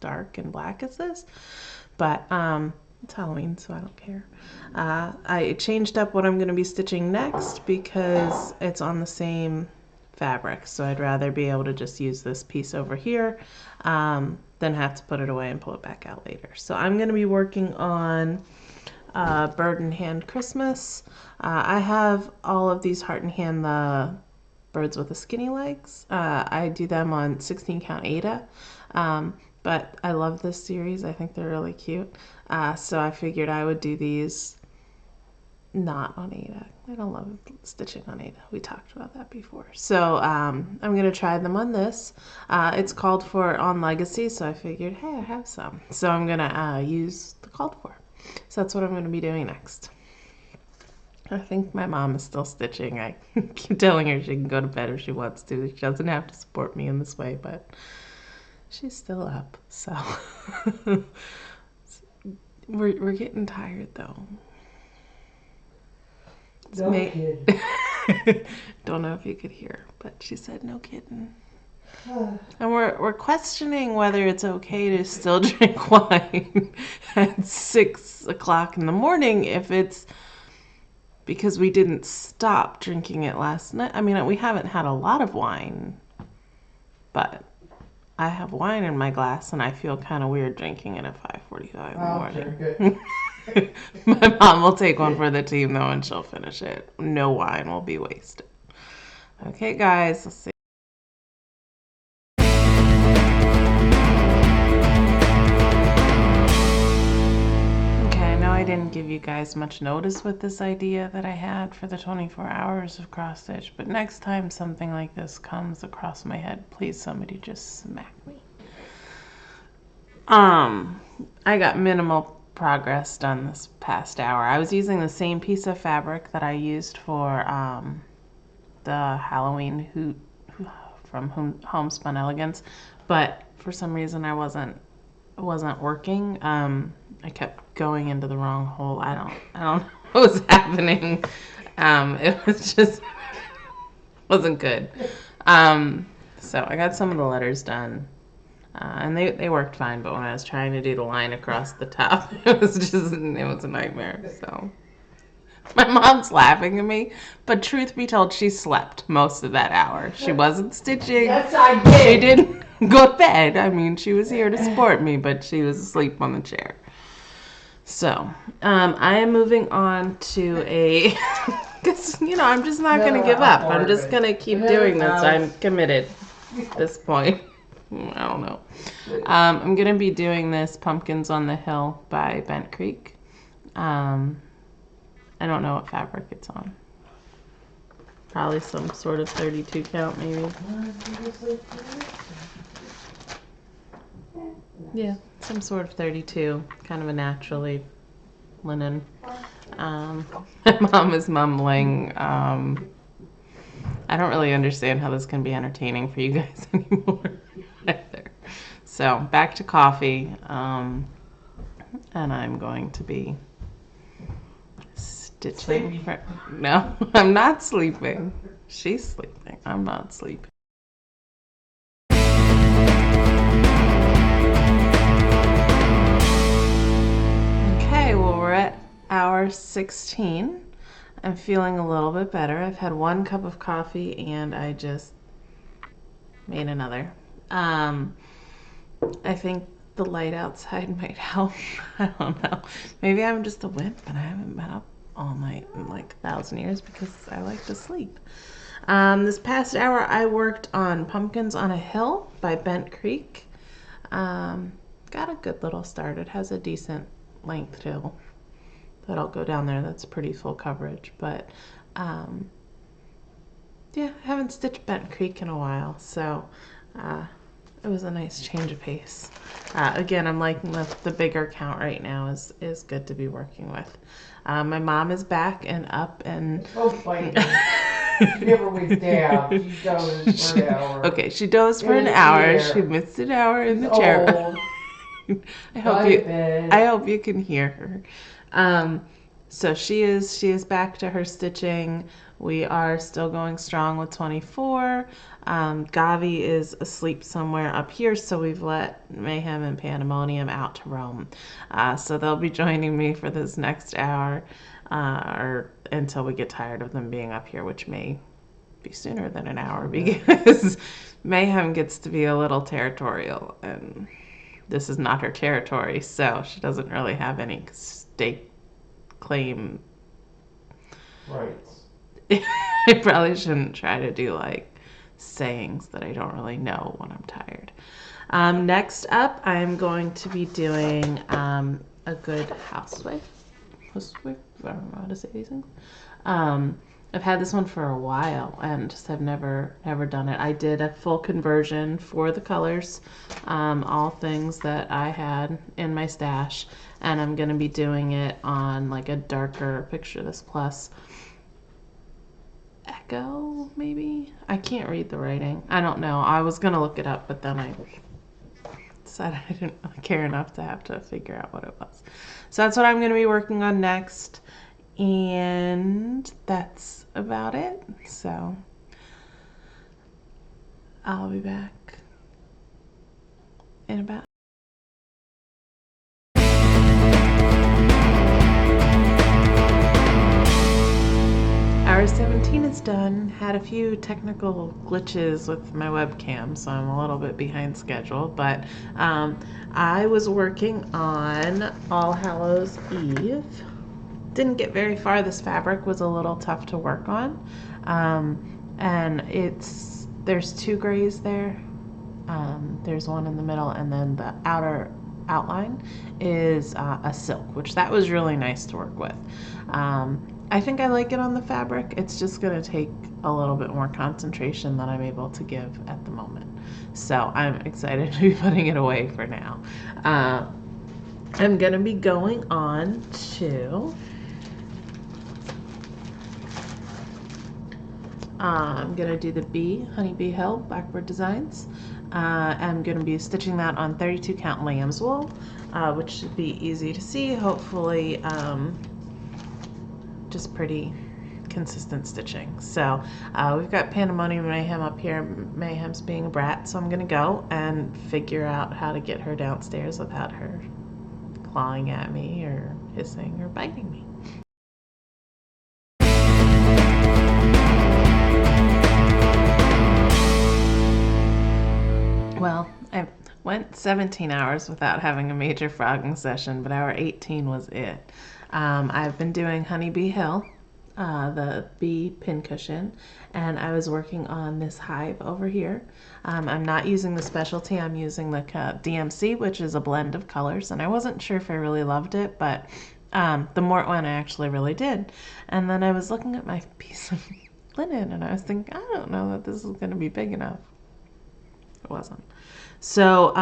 dark and black as this, but it's Halloween, so I don't care. I changed up what I'm going to be stitching next because it's on the same fabric, so I'd rather be able to just use this piece over here than have to put it away and pull it back out later. So I'm going to be working on Bird in Hand Christmas. I have all of these Heart in Hand, the birds with the skinny legs. I do them on 16 count Aida, but I love this series. I think they're really cute. So I figured I would do these not on Aida. I don't love stitching on Aida. We talked about that before. So I'm going to try them on this. It's called for on Legacy, so I figured, hey, I have some. So I'm going to use the called for. So that's what I'm going to be doing next. I think my mom is still stitching. I keep telling her she can go to bed if she wants to. She doesn't have to support me in this way, but she's still up. So we're getting tired though. No kidding. Don't know if you could hear, but she said no kidding. And we're questioning whether it's okay to still drink wine at 6 o'clock in the morning if it's because we didn't stop drinking it last night. I mean, we haven't had a lot of wine, but I have wine in my glass and I feel kind of weird drinking it at 5:45 in the morning. Sure, My mom will take one for the team though and she'll finish it. No wine will be wasted. Okay, guys, let's see. I didn't give you guys much notice with this idea that I had for the 24 hours of cross stitch, but next time something like this comes across my head, please somebody just smack me. I got minimal progress done this past hour. I was using the same piece of fabric that I used for the Halloween hoot from Homespun Elegance, but for some reason it wasn't working. I kept going into the wrong hole. I don't know what was happening. It was just wasn't good. So I got some of the letters done, and they worked fine. But when I was trying to do the line across the top, it was a nightmare. So my mom's laughing at me, but truth be told, she slept most of that hour. She wasn't stitching. Yes, I did. She didn't go to bed. I mean, she was here to support me, but she was asleep on the chair. So, I am moving on to because, I'm just not going to give up. I'm just going to keep doing this. I'm committed at this point. I don't know. I'm going to be doing this Pumpkins on the Hill by Bent Creek. I don't know what fabric it's on. Probably some sort of 32 count, maybe. Yeah, some sort of 32, kind of a naturally linen. My mom is mumbling. I don't really understand how this can be entertaining for you guys anymore either. So back to coffee, and I'm going to be stitching. No, I'm not sleeping. She's sleeping. I'm not sleeping. We're at hour 16. I'm feeling a little bit better. I've had 1 cup of coffee and I just made another. I think the light outside might help. I don't know. Maybe I'm just a wimp and I haven't been up all night in like 1,000 years because I like to sleep. This past hour I worked on Pumpkins on a Hill by Bent Creek. Got a good little start. It has a decent length till that'll go down there. That's pretty full coverage, but yeah, I haven't stitched Bent Creek in a while, so it was a nice change of pace. Again, I'm liking the bigger count right now is good to be working with. My mom is back and up and she never was down. She dozed for an hour. Okay, she dozed for an hour. She missed an hour in the chair. I hope you can hear her. So she is back to her stitching. We are still going strong with 24. Gavi is asleep somewhere up here, so we've let Mayhem and Pandemonium out to roam. So they'll be joining me for this next hour, or until we get tired of them being up here, which may be sooner than an hour because Mayhem gets to be a little territorial and this is not her territory, so she doesn't really have any stake claim rights. I probably shouldn't try to do like sayings that I don't really know when I'm tired. Next up, I'm going to be doing a good housewife. I don't know how to say these things. I've had this one for a while and just have never done it. I did a full conversion for the colors, all things that I had in my stash, and I'm going to be doing it on like a darker picture this plus Echo, maybe? I can't read the writing. I don't know. I was going to look it up, but then I decided I didn't really care enough to have to figure out what it was. So that's what I'm going to be working on next. And that's about it. So I'll be back in about. Hour 17 is done. Had a few technical glitches with my webcam, so I'm a little bit behind schedule, but I was working on All Hallows Eve. Didn't get very far. This fabric was a little tough to work on, and there's two grays there. There's one in the middle, and then the outer outline is a silk, which that was really nice to work with. I think I like it on the fabric. It's just going to take a little bit more concentration than I'm able to give at the moment. So I'm excited to be putting it away for now. I'm going to be going on to I'm going to do the Honeybee Hill Blackbird Designs. I'm going to be stitching that on 32 count Lambswool, which should be easy to see, hopefully just pretty consistent stitching. So we've got Pandemonium Mayhem up here. Mayhem's being a brat, so I'm going to go and figure out how to get her downstairs without her clawing at me or hissing or biting me. Well, I went 17 hours without having a major frogging session, but hour 18 was it. I've been doing Honeybee Hill, the bee pincushion, and I was working on this hive over here. I'm not using the specialty, I'm using the DMC, which is a blend of colors, and I wasn't sure if I really loved it, but the more it went, I actually really did. And then I was looking at my piece of linen, and I was thinking, I don't know that this is going to be big enough. It wasn't. So,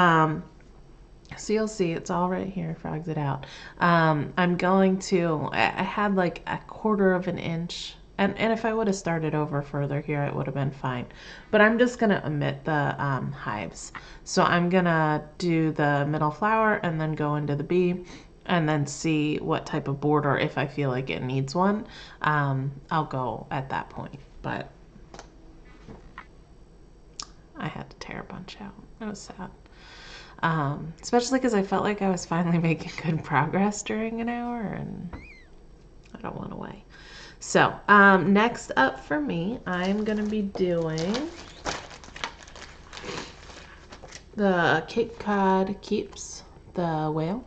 so you'll see it's all right here, frogs it out. I'm going to, I had like a 1/4 of an inch, and if I would have started over further here, it would have been fine. But I'm just going to omit the hives. So I'm going to do the middle flower and then go into the bee and then see what type of border, if I feel like it needs one, I'll go at that point. But I had to tear a bunch out. It was sad. Especially because I felt like I was finally making good progress during an hour, and I don't want to weigh. So next up for me, I'm going to be doing the Cape Cod Keeps, the whale.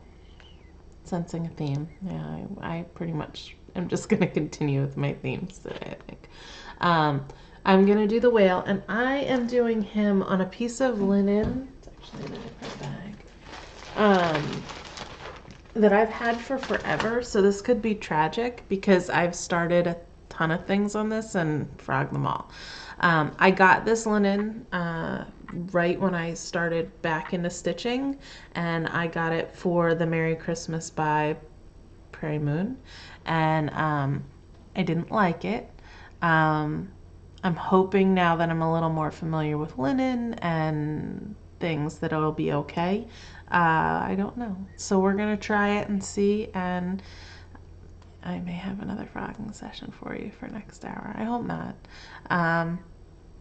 Sensing a theme. Yeah, I pretty much am just going to continue with my themes today, I think. I'm going to do the whale, and I am doing him on a piece of linen. It's actually in a different bag. That I've had for forever, so this could be tragic because I've started a ton of things on this and frogged them all. I got this linen right when I started back into stitching, and I got it for the Merry Christmas by Prairie Moon, and I didn't like it. I'm hoping now that I'm a little more familiar with linen and things that it'll be okay. I don't know. So we're going to try it and see, and I may have another frogging session for you for next hour. I hope not.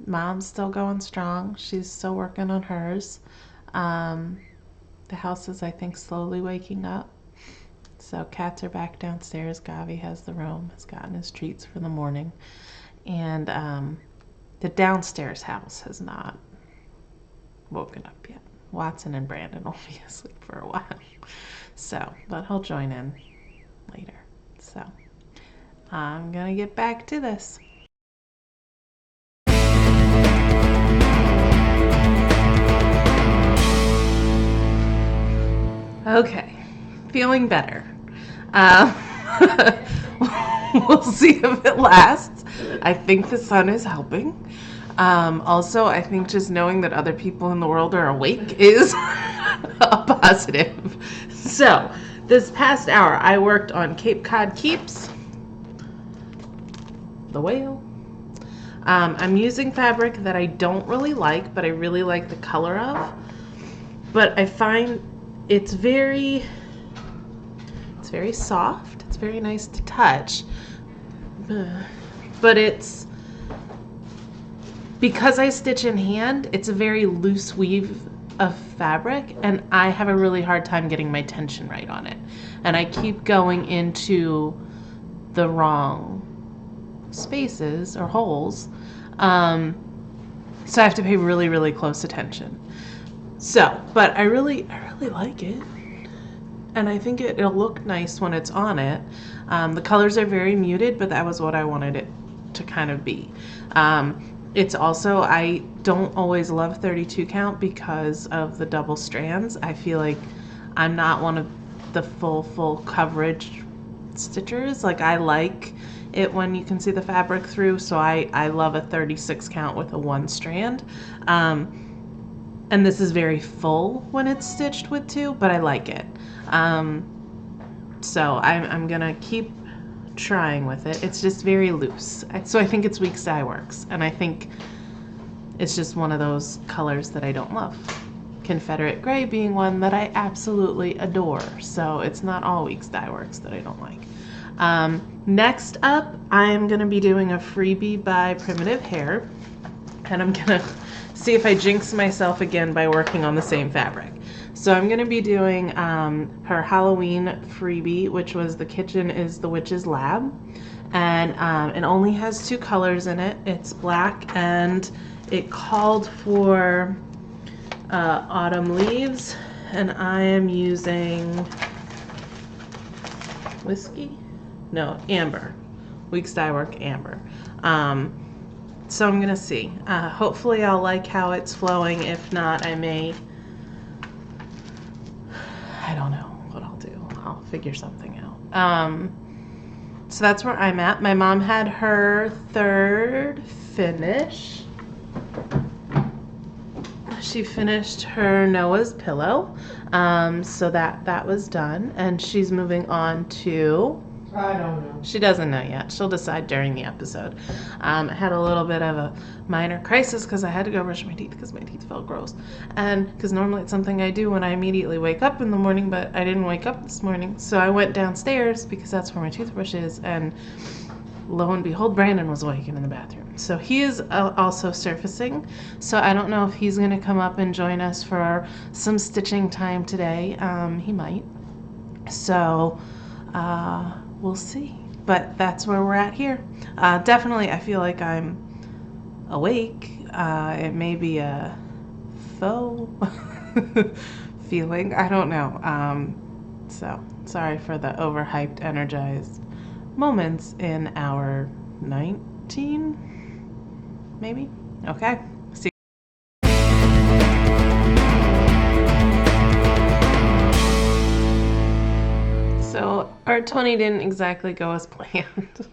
Mom's still going strong. She's still working on hers. The house is, I think, slowly waking up. So cats are back downstairs. Gavi has the room, has gotten his treats for the morning. And the downstairs house has not woken up yet. Watson and Brandon will be asleep for a while. So, but he'll join in later. So, I'm going to get back to this. Okay, feeling better. We'll see if it lasts. I think the sun is helping. Also, I think just knowing that other people in the world are awake is a positive. So, this past hour, I worked on Cape Cod Keeps, the whale. I'm using fabric that I don't really like, but I really like the color of. But I find it's very soft. It's very nice to touch. But it's, because I stitch in hand, it's a very loose weave of fabric, and I have a really hard time getting my tension right on it. And I keep going into the wrong spaces or holes. So I have to pay really, really close attention. So, but I really like it. And I think it'll look nice when it's on it. The colors are very muted, but that was what I wanted it to kind of be. It's also, I don't always love 32 count because of the double strands. I feel like I'm not one of the full coverage stitchers. Like, I like it when you can see the fabric through, so I love a 36 count with a 1 strand. And this is very full when it's stitched with 2, but I like it. So I'm gonna keep trying with it. It's just very loose. So I think it's Weeks Dye Works, and I think it's just one of those colors that I don't love. Confederate Gray being one that I absolutely adore. So it's not all Weeks Dye Works that I don't like. Next up, I'm gonna be doing a freebie by Primitive Hare, and I'm gonna see if I jinx myself again by working on the same fabric. So I'm going to be doing her Halloween freebie, which was The Kitchen is the Witch's Lab. And it only has 2 colors in it. It's black, and it called for autumn leaves. And I am using amber. Weeks Dye Work amber. So I'm going to see. Hopefully I'll like how it's flowing. If not, I don't know what I'll do. I'll figure something out. So that's where I'm at. My mom had her 3rd finish. She finished her Noah's pillow. So that was done. And she's moving on to... I don't know. She doesn't know yet. She'll decide during the episode. I had a little bit of a minor crisis because I had to go brush my teeth because my teeth felt gross. And because normally it's something I do when I immediately wake up in the morning, but I didn't wake up this morning. So I went downstairs because that's where my toothbrush is, and lo and behold, Brandon was awake and in the bathroom. So he is also surfacing. So I don't know if he's going to come up and join us for some stitching time today. He might. So... we'll see, but that's where we're at here. Definitely, I feel like I'm awake. It may be a faux feeling. I don't know. So sorry for the overhyped, energized moments in hour 19, maybe. Okay. See. So our 20 didn't exactly go as planned.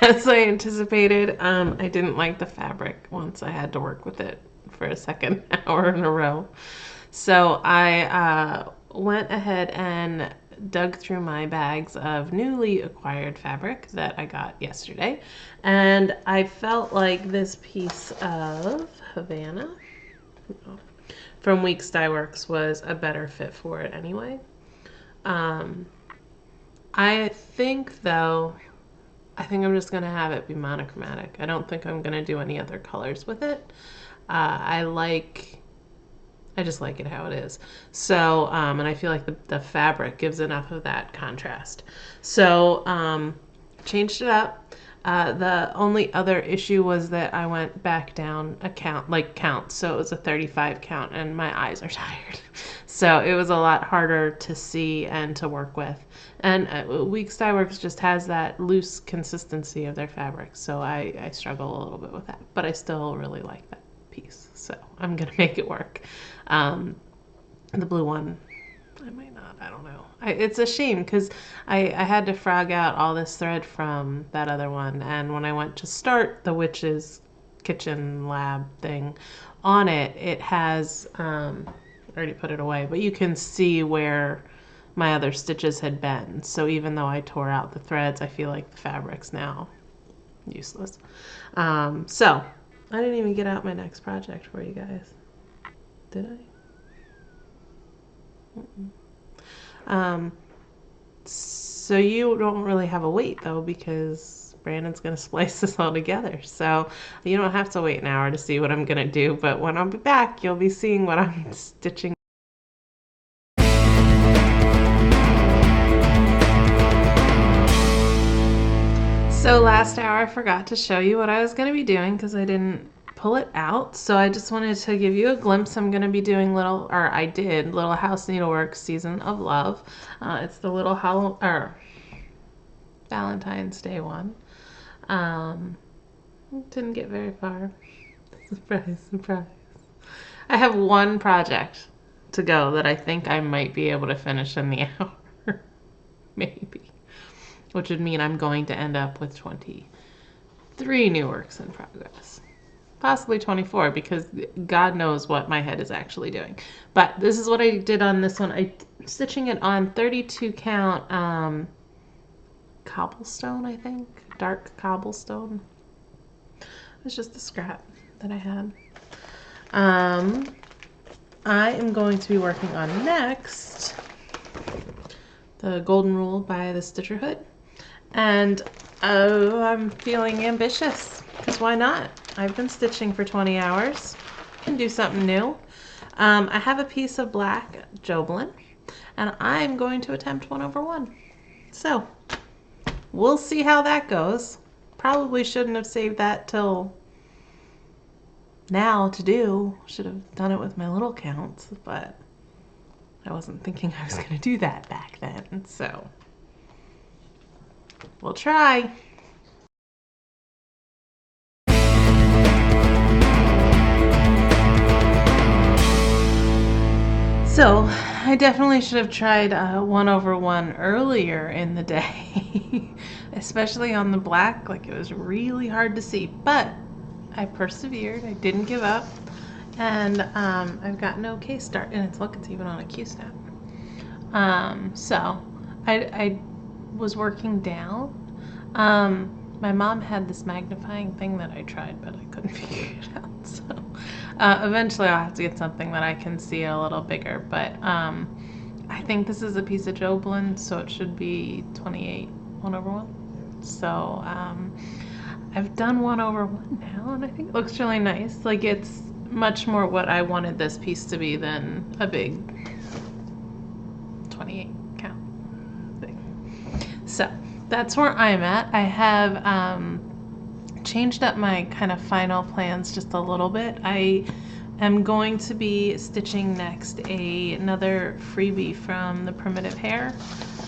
As I anticipated, I didn't like the fabric once I had to work with it for a second hour in a row. So I went ahead and dug through my bags of newly acquired fabric that I got yesterday. And I felt like this piece of Havana from Weeks Dye Works was a better fit for it anyway. I think though, I'm just gonna have it be monochromatic. I don't think I'm gonna do any other colors with it. I just like it how it is. So, and I feel like the fabric gives enough of that contrast. So, changed it up. The only other issue was that I went back down a count. So it was a 35 count, and my eyes are tired. So it was a lot harder to see and to work with. And Weeks Dye Works just has that loose consistency of their fabric. So I struggle a little bit with that, but I still really like that piece. So I'm going to make it work. The blue one I might not. I don't know. It's a shame because I had to frog out all this thread from that other one. And when I went to start the witch's kitchen lab thing on it, it has, I already put it away, but you can see where my other stitches had been. So even though I tore out the threads, I feel like the fabric's now useless. So I didn't even get out my next project for you guys. Did I? So you don't really have a wait though, because Brandon's gonna splice this all together. So you don't have to wait an hour to see what I'm gonna do, but when I'll be back, you'll be seeing what I'm stitching. So last hour I forgot to show you what I was gonna be doing because I didn't pull it out. So I just wanted to give you a glimpse. I'm going to be doing Little House Needlework Season of Love. It's the little Valentine's Day one. Didn't get very far. Surprise, surprise. I have one project to go that I think I might be able to finish in the hour. Maybe. Which would mean I'm going to end up with 23 new works in progress. Possibly 24 because God knows what my head is actually doing. But this is what I did on this one. I'm stitching it on 32 count cobblestone, I think. Dark cobblestone. It's just a scrap that I had. I am going to be working on next the Golden Rule by the Stitcher Hood. And I'm feeling ambitious because why not? I've been stitching for 20 hours. I can do something new. I have a piece of black Joblin, and I'm going to attempt 1/1. So we'll see how that goes. Probably shouldn't have saved that till now to do. Should have done it with my little counts, but I wasn't thinking I was going to do that back then. So we'll try. So I definitely should have tried 1/1 earlier in the day, especially on the black. Like, it was really hard to see, but I persevered. I didn't give up, and I've got an okay start. And it's even on a Q-snap. So I was working down. My mom had this magnifying thing that I tried, but I couldn't figure it out. So eventually I'll have to get something that I can see a little bigger. But I think this is a piece of Joblin, so it should be 28 1/1. So I've done 1/1 now, and I think it looks really nice. Like, it's much more what I wanted this piece to be than a big 28 count thing. So that's where I'm at. I have changed up my kind of final plans just a little bit. I am going to be stitching next another freebie from the Primitive Hare.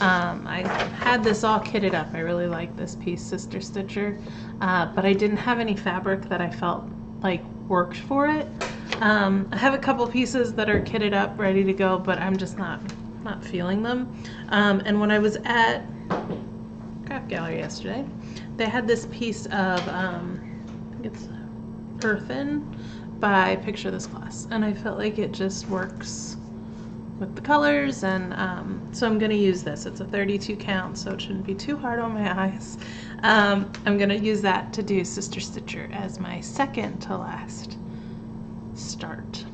I had this all kitted up. I really like this piece, Sister Stitcher, but I didn't have any fabric that I felt like worked for it. I have a couple pieces that are kitted up, ready to go, but I'm just not feeling them. And when I was at Craft Gallery yesterday, they had this piece of it's Earthen by Picture This Class, and I felt like it just works with the colors, and so I'm going to use this. It's a 32 count, so it shouldn't be too hard on my eyes. I'm going to use that to do Sister Stitcher as my second to last start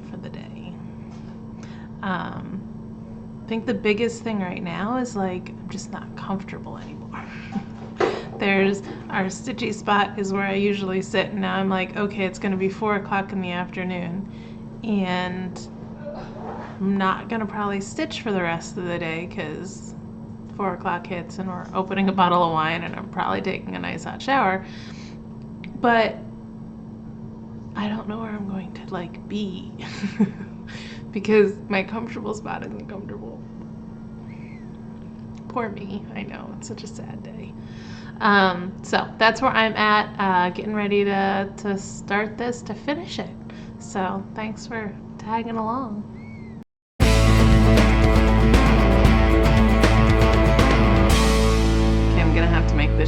for the day. I think the biggest thing right now is, like, I'm just not comfortable anymore. There's our stitchy spot is where I usually sit, and now I'm like, okay, it's going to be 4 o'clock in the afternoon, and I'm not going to probably stitch for the rest of the day because 4 o'clock hits and we're opening a bottle of wine, and I'm probably taking a nice hot shower. But I don't know where I'm going to, like, be because my comfortable spot isn't comfortable. Poor me. I know, it's such a sad day. So that's where I'm at, getting ready to start this, to finish it. So thanks for tagging along.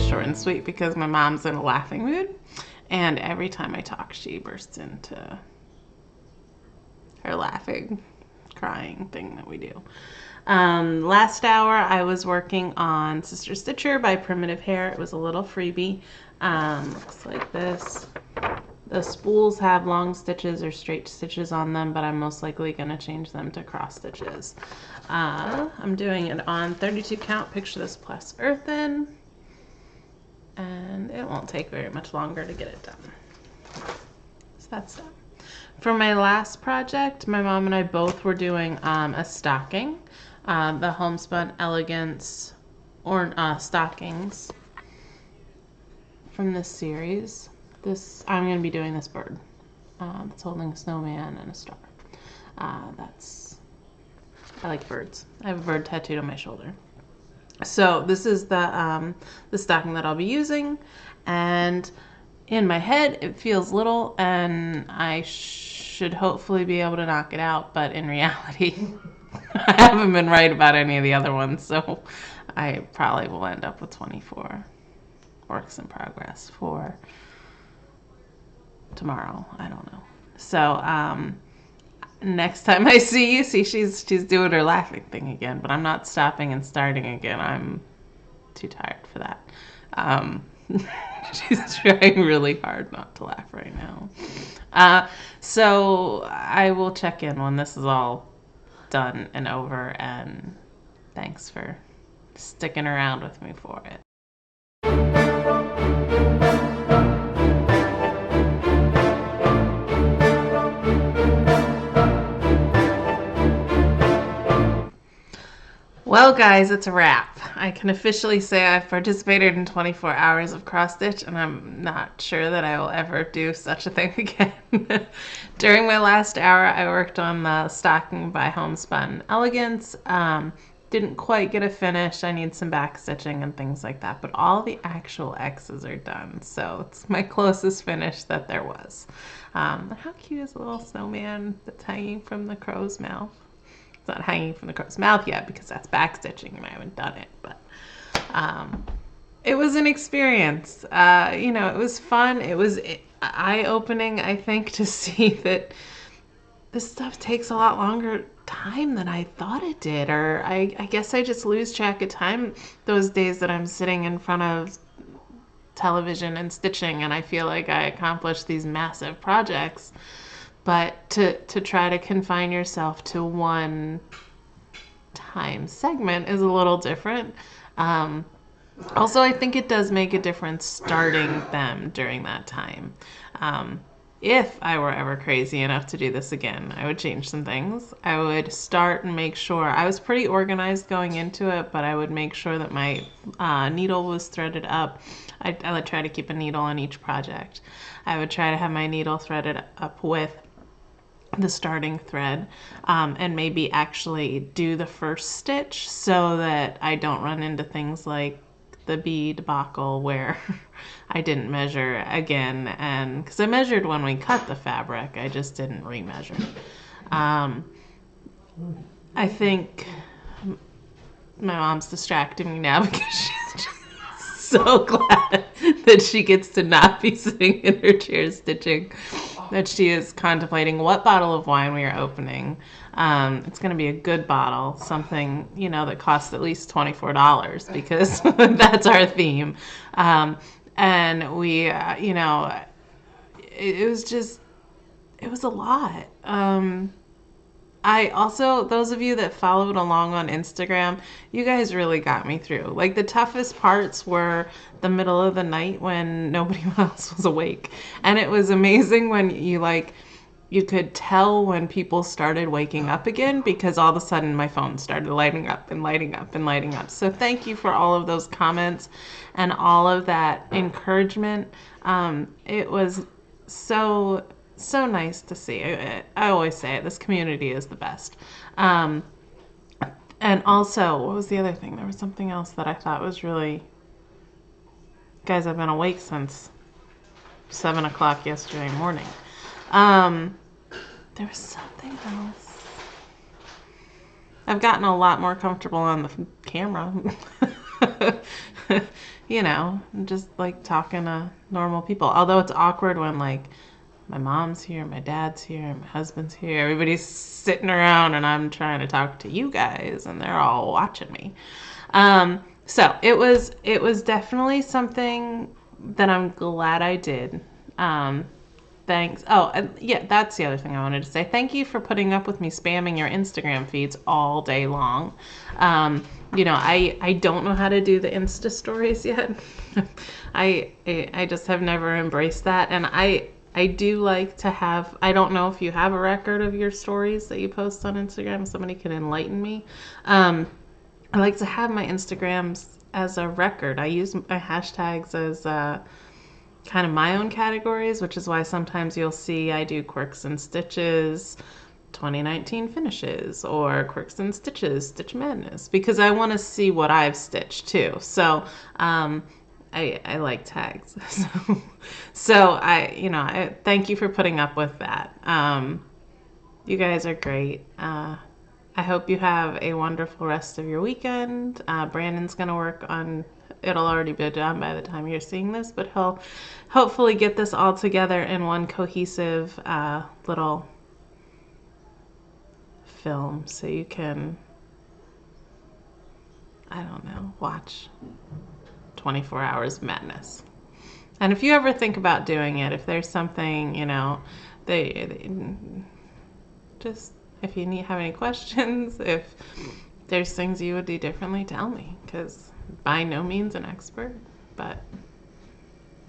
short and sweet because my mom's in a laughing mood, and every time I talk, she bursts into her laughing, crying thing that we do. Last hour, I was working on Sister Stitcher by Primitive Hare. It was a little freebie. Looks like this. The spools have long stitches or straight stitches on them, but I'm most likely going to change them to cross stitches. I'm doing it on 32 count Picture This Plus Earthen, and it won't take very much longer to get it done. So that's that. For my last project, my mom and I both were doing a stocking, the Homespun Elegance stockings from this series. I'm going to be doing this bird. It's holding a snowman and a star. I like birds. I have a bird tattooed on my shoulder. So this is the stocking that I'll be using, and in my head it feels little, and I should hopefully be able to knock it out, but in reality I haven't been right about any of the other ones, so I probably will end up with 24 works in progress for tomorrow. I don't know. So next time I see you, she's doing her laughing thing again, but I'm not stopping and starting again. I'm too tired for that. She's trying really hard not to laugh right now. So I will check in when this is all done and over, and thanks for sticking around with me for it. Well, guys, it's a wrap. I can officially say I've participated in 24 hours of cross stitch, and I'm not sure that I will ever do such a thing again. During my last hour, I worked on the stocking by Homespun Elegance. Didn't quite get a finish. I need some back stitching and things like that, but all the actual X's are done, so it's my closest finish that there was. How cute is the little snowman that's hanging from the crow's mouth? It's not hanging from the crow's mouth yet because that's back stitching and I haven't done it, but it was an experience. It was fun. It was eye-opening, I think, to see that this stuff takes a lot longer time than I thought it did, or I guess I just lose track of time those days that I'm sitting in front of television and stitching and I feel like I accomplished these massive projects. But to try to confine yourself to one time segment is a little different. Also, I think it does make a difference starting them during that time. If I were ever crazy enough to do this again, I would change some things. I would start and make sure, I was pretty organized going into it, but I would make sure that my needle was threaded up. I would try to keep a needle on each project. I would try to have my needle threaded up with the starting thread, and maybe actually do the first stitch so that I don't run into things like the bead debacle where I didn't measure again, and because I measured when we cut the fabric, I just didn't remeasure. I think my mom's distracting me now because she's just so glad that she gets to not be sitting in her chair stitching, that she is contemplating what bottle of wine we are opening. It's going to be a good bottle, something, that costs at least $24 because that's our theme. And we, it was a lot. I also, those of you that followed along on Instagram, you guys really got me through. Like, the toughest parts were the middle of the night when nobody else was awake. And it was amazing when you could tell when people started waking up again, because all of a sudden my phone started lighting up and lighting up and lighting up. So thank you for all of those comments and all of that encouragement. It was so nice to see. I always say it, this community is the best. And also, what was the other thing? There was something else that I thought was really... Guys, I've been awake since 7 o'clock yesterday morning. There was something else. I've gotten a lot more comfortable on the camera. you know, just like talking to normal people. Although it's awkward when like my mom's here, my dad's here, my husband's here, everybody's sitting around and I'm trying to talk to you guys and they're all watching me. So it was definitely something that I'm glad I did. Thanks. Oh, and yeah, that's the other thing I wanted to say. Thank you for putting up with me spamming your Instagram feeds all day long. You know, I don't know how to do the Insta stories yet. I just have never embraced that, and I do like to have. I don't know if you have a record of your stories that you post on Instagram. Somebody can enlighten me. I like to have my Instagrams as a record. I use my hashtags as kind of my own categories, which is why sometimes you'll see I do quirks and stitches 2019 finishes or quirks and stitches stitch madness, because I want to see what I've stitched too. So I like tags. So I thank you for putting up with that. You guys are great. I hope you have a wonderful rest of your weekend. Brandon's gonna work on, it'll already be done by the time you're seeing this, but he'll hopefully get this all together in one cohesive little film so you can, I don't know, watch 24 hours of madness. And if you ever think about doing it, if there's something, you know, they just, if you have any questions, if there's things you would do differently, tell me, because by no means an expert, but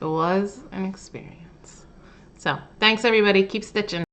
it was an experience. So thanks everybody. Keep stitching.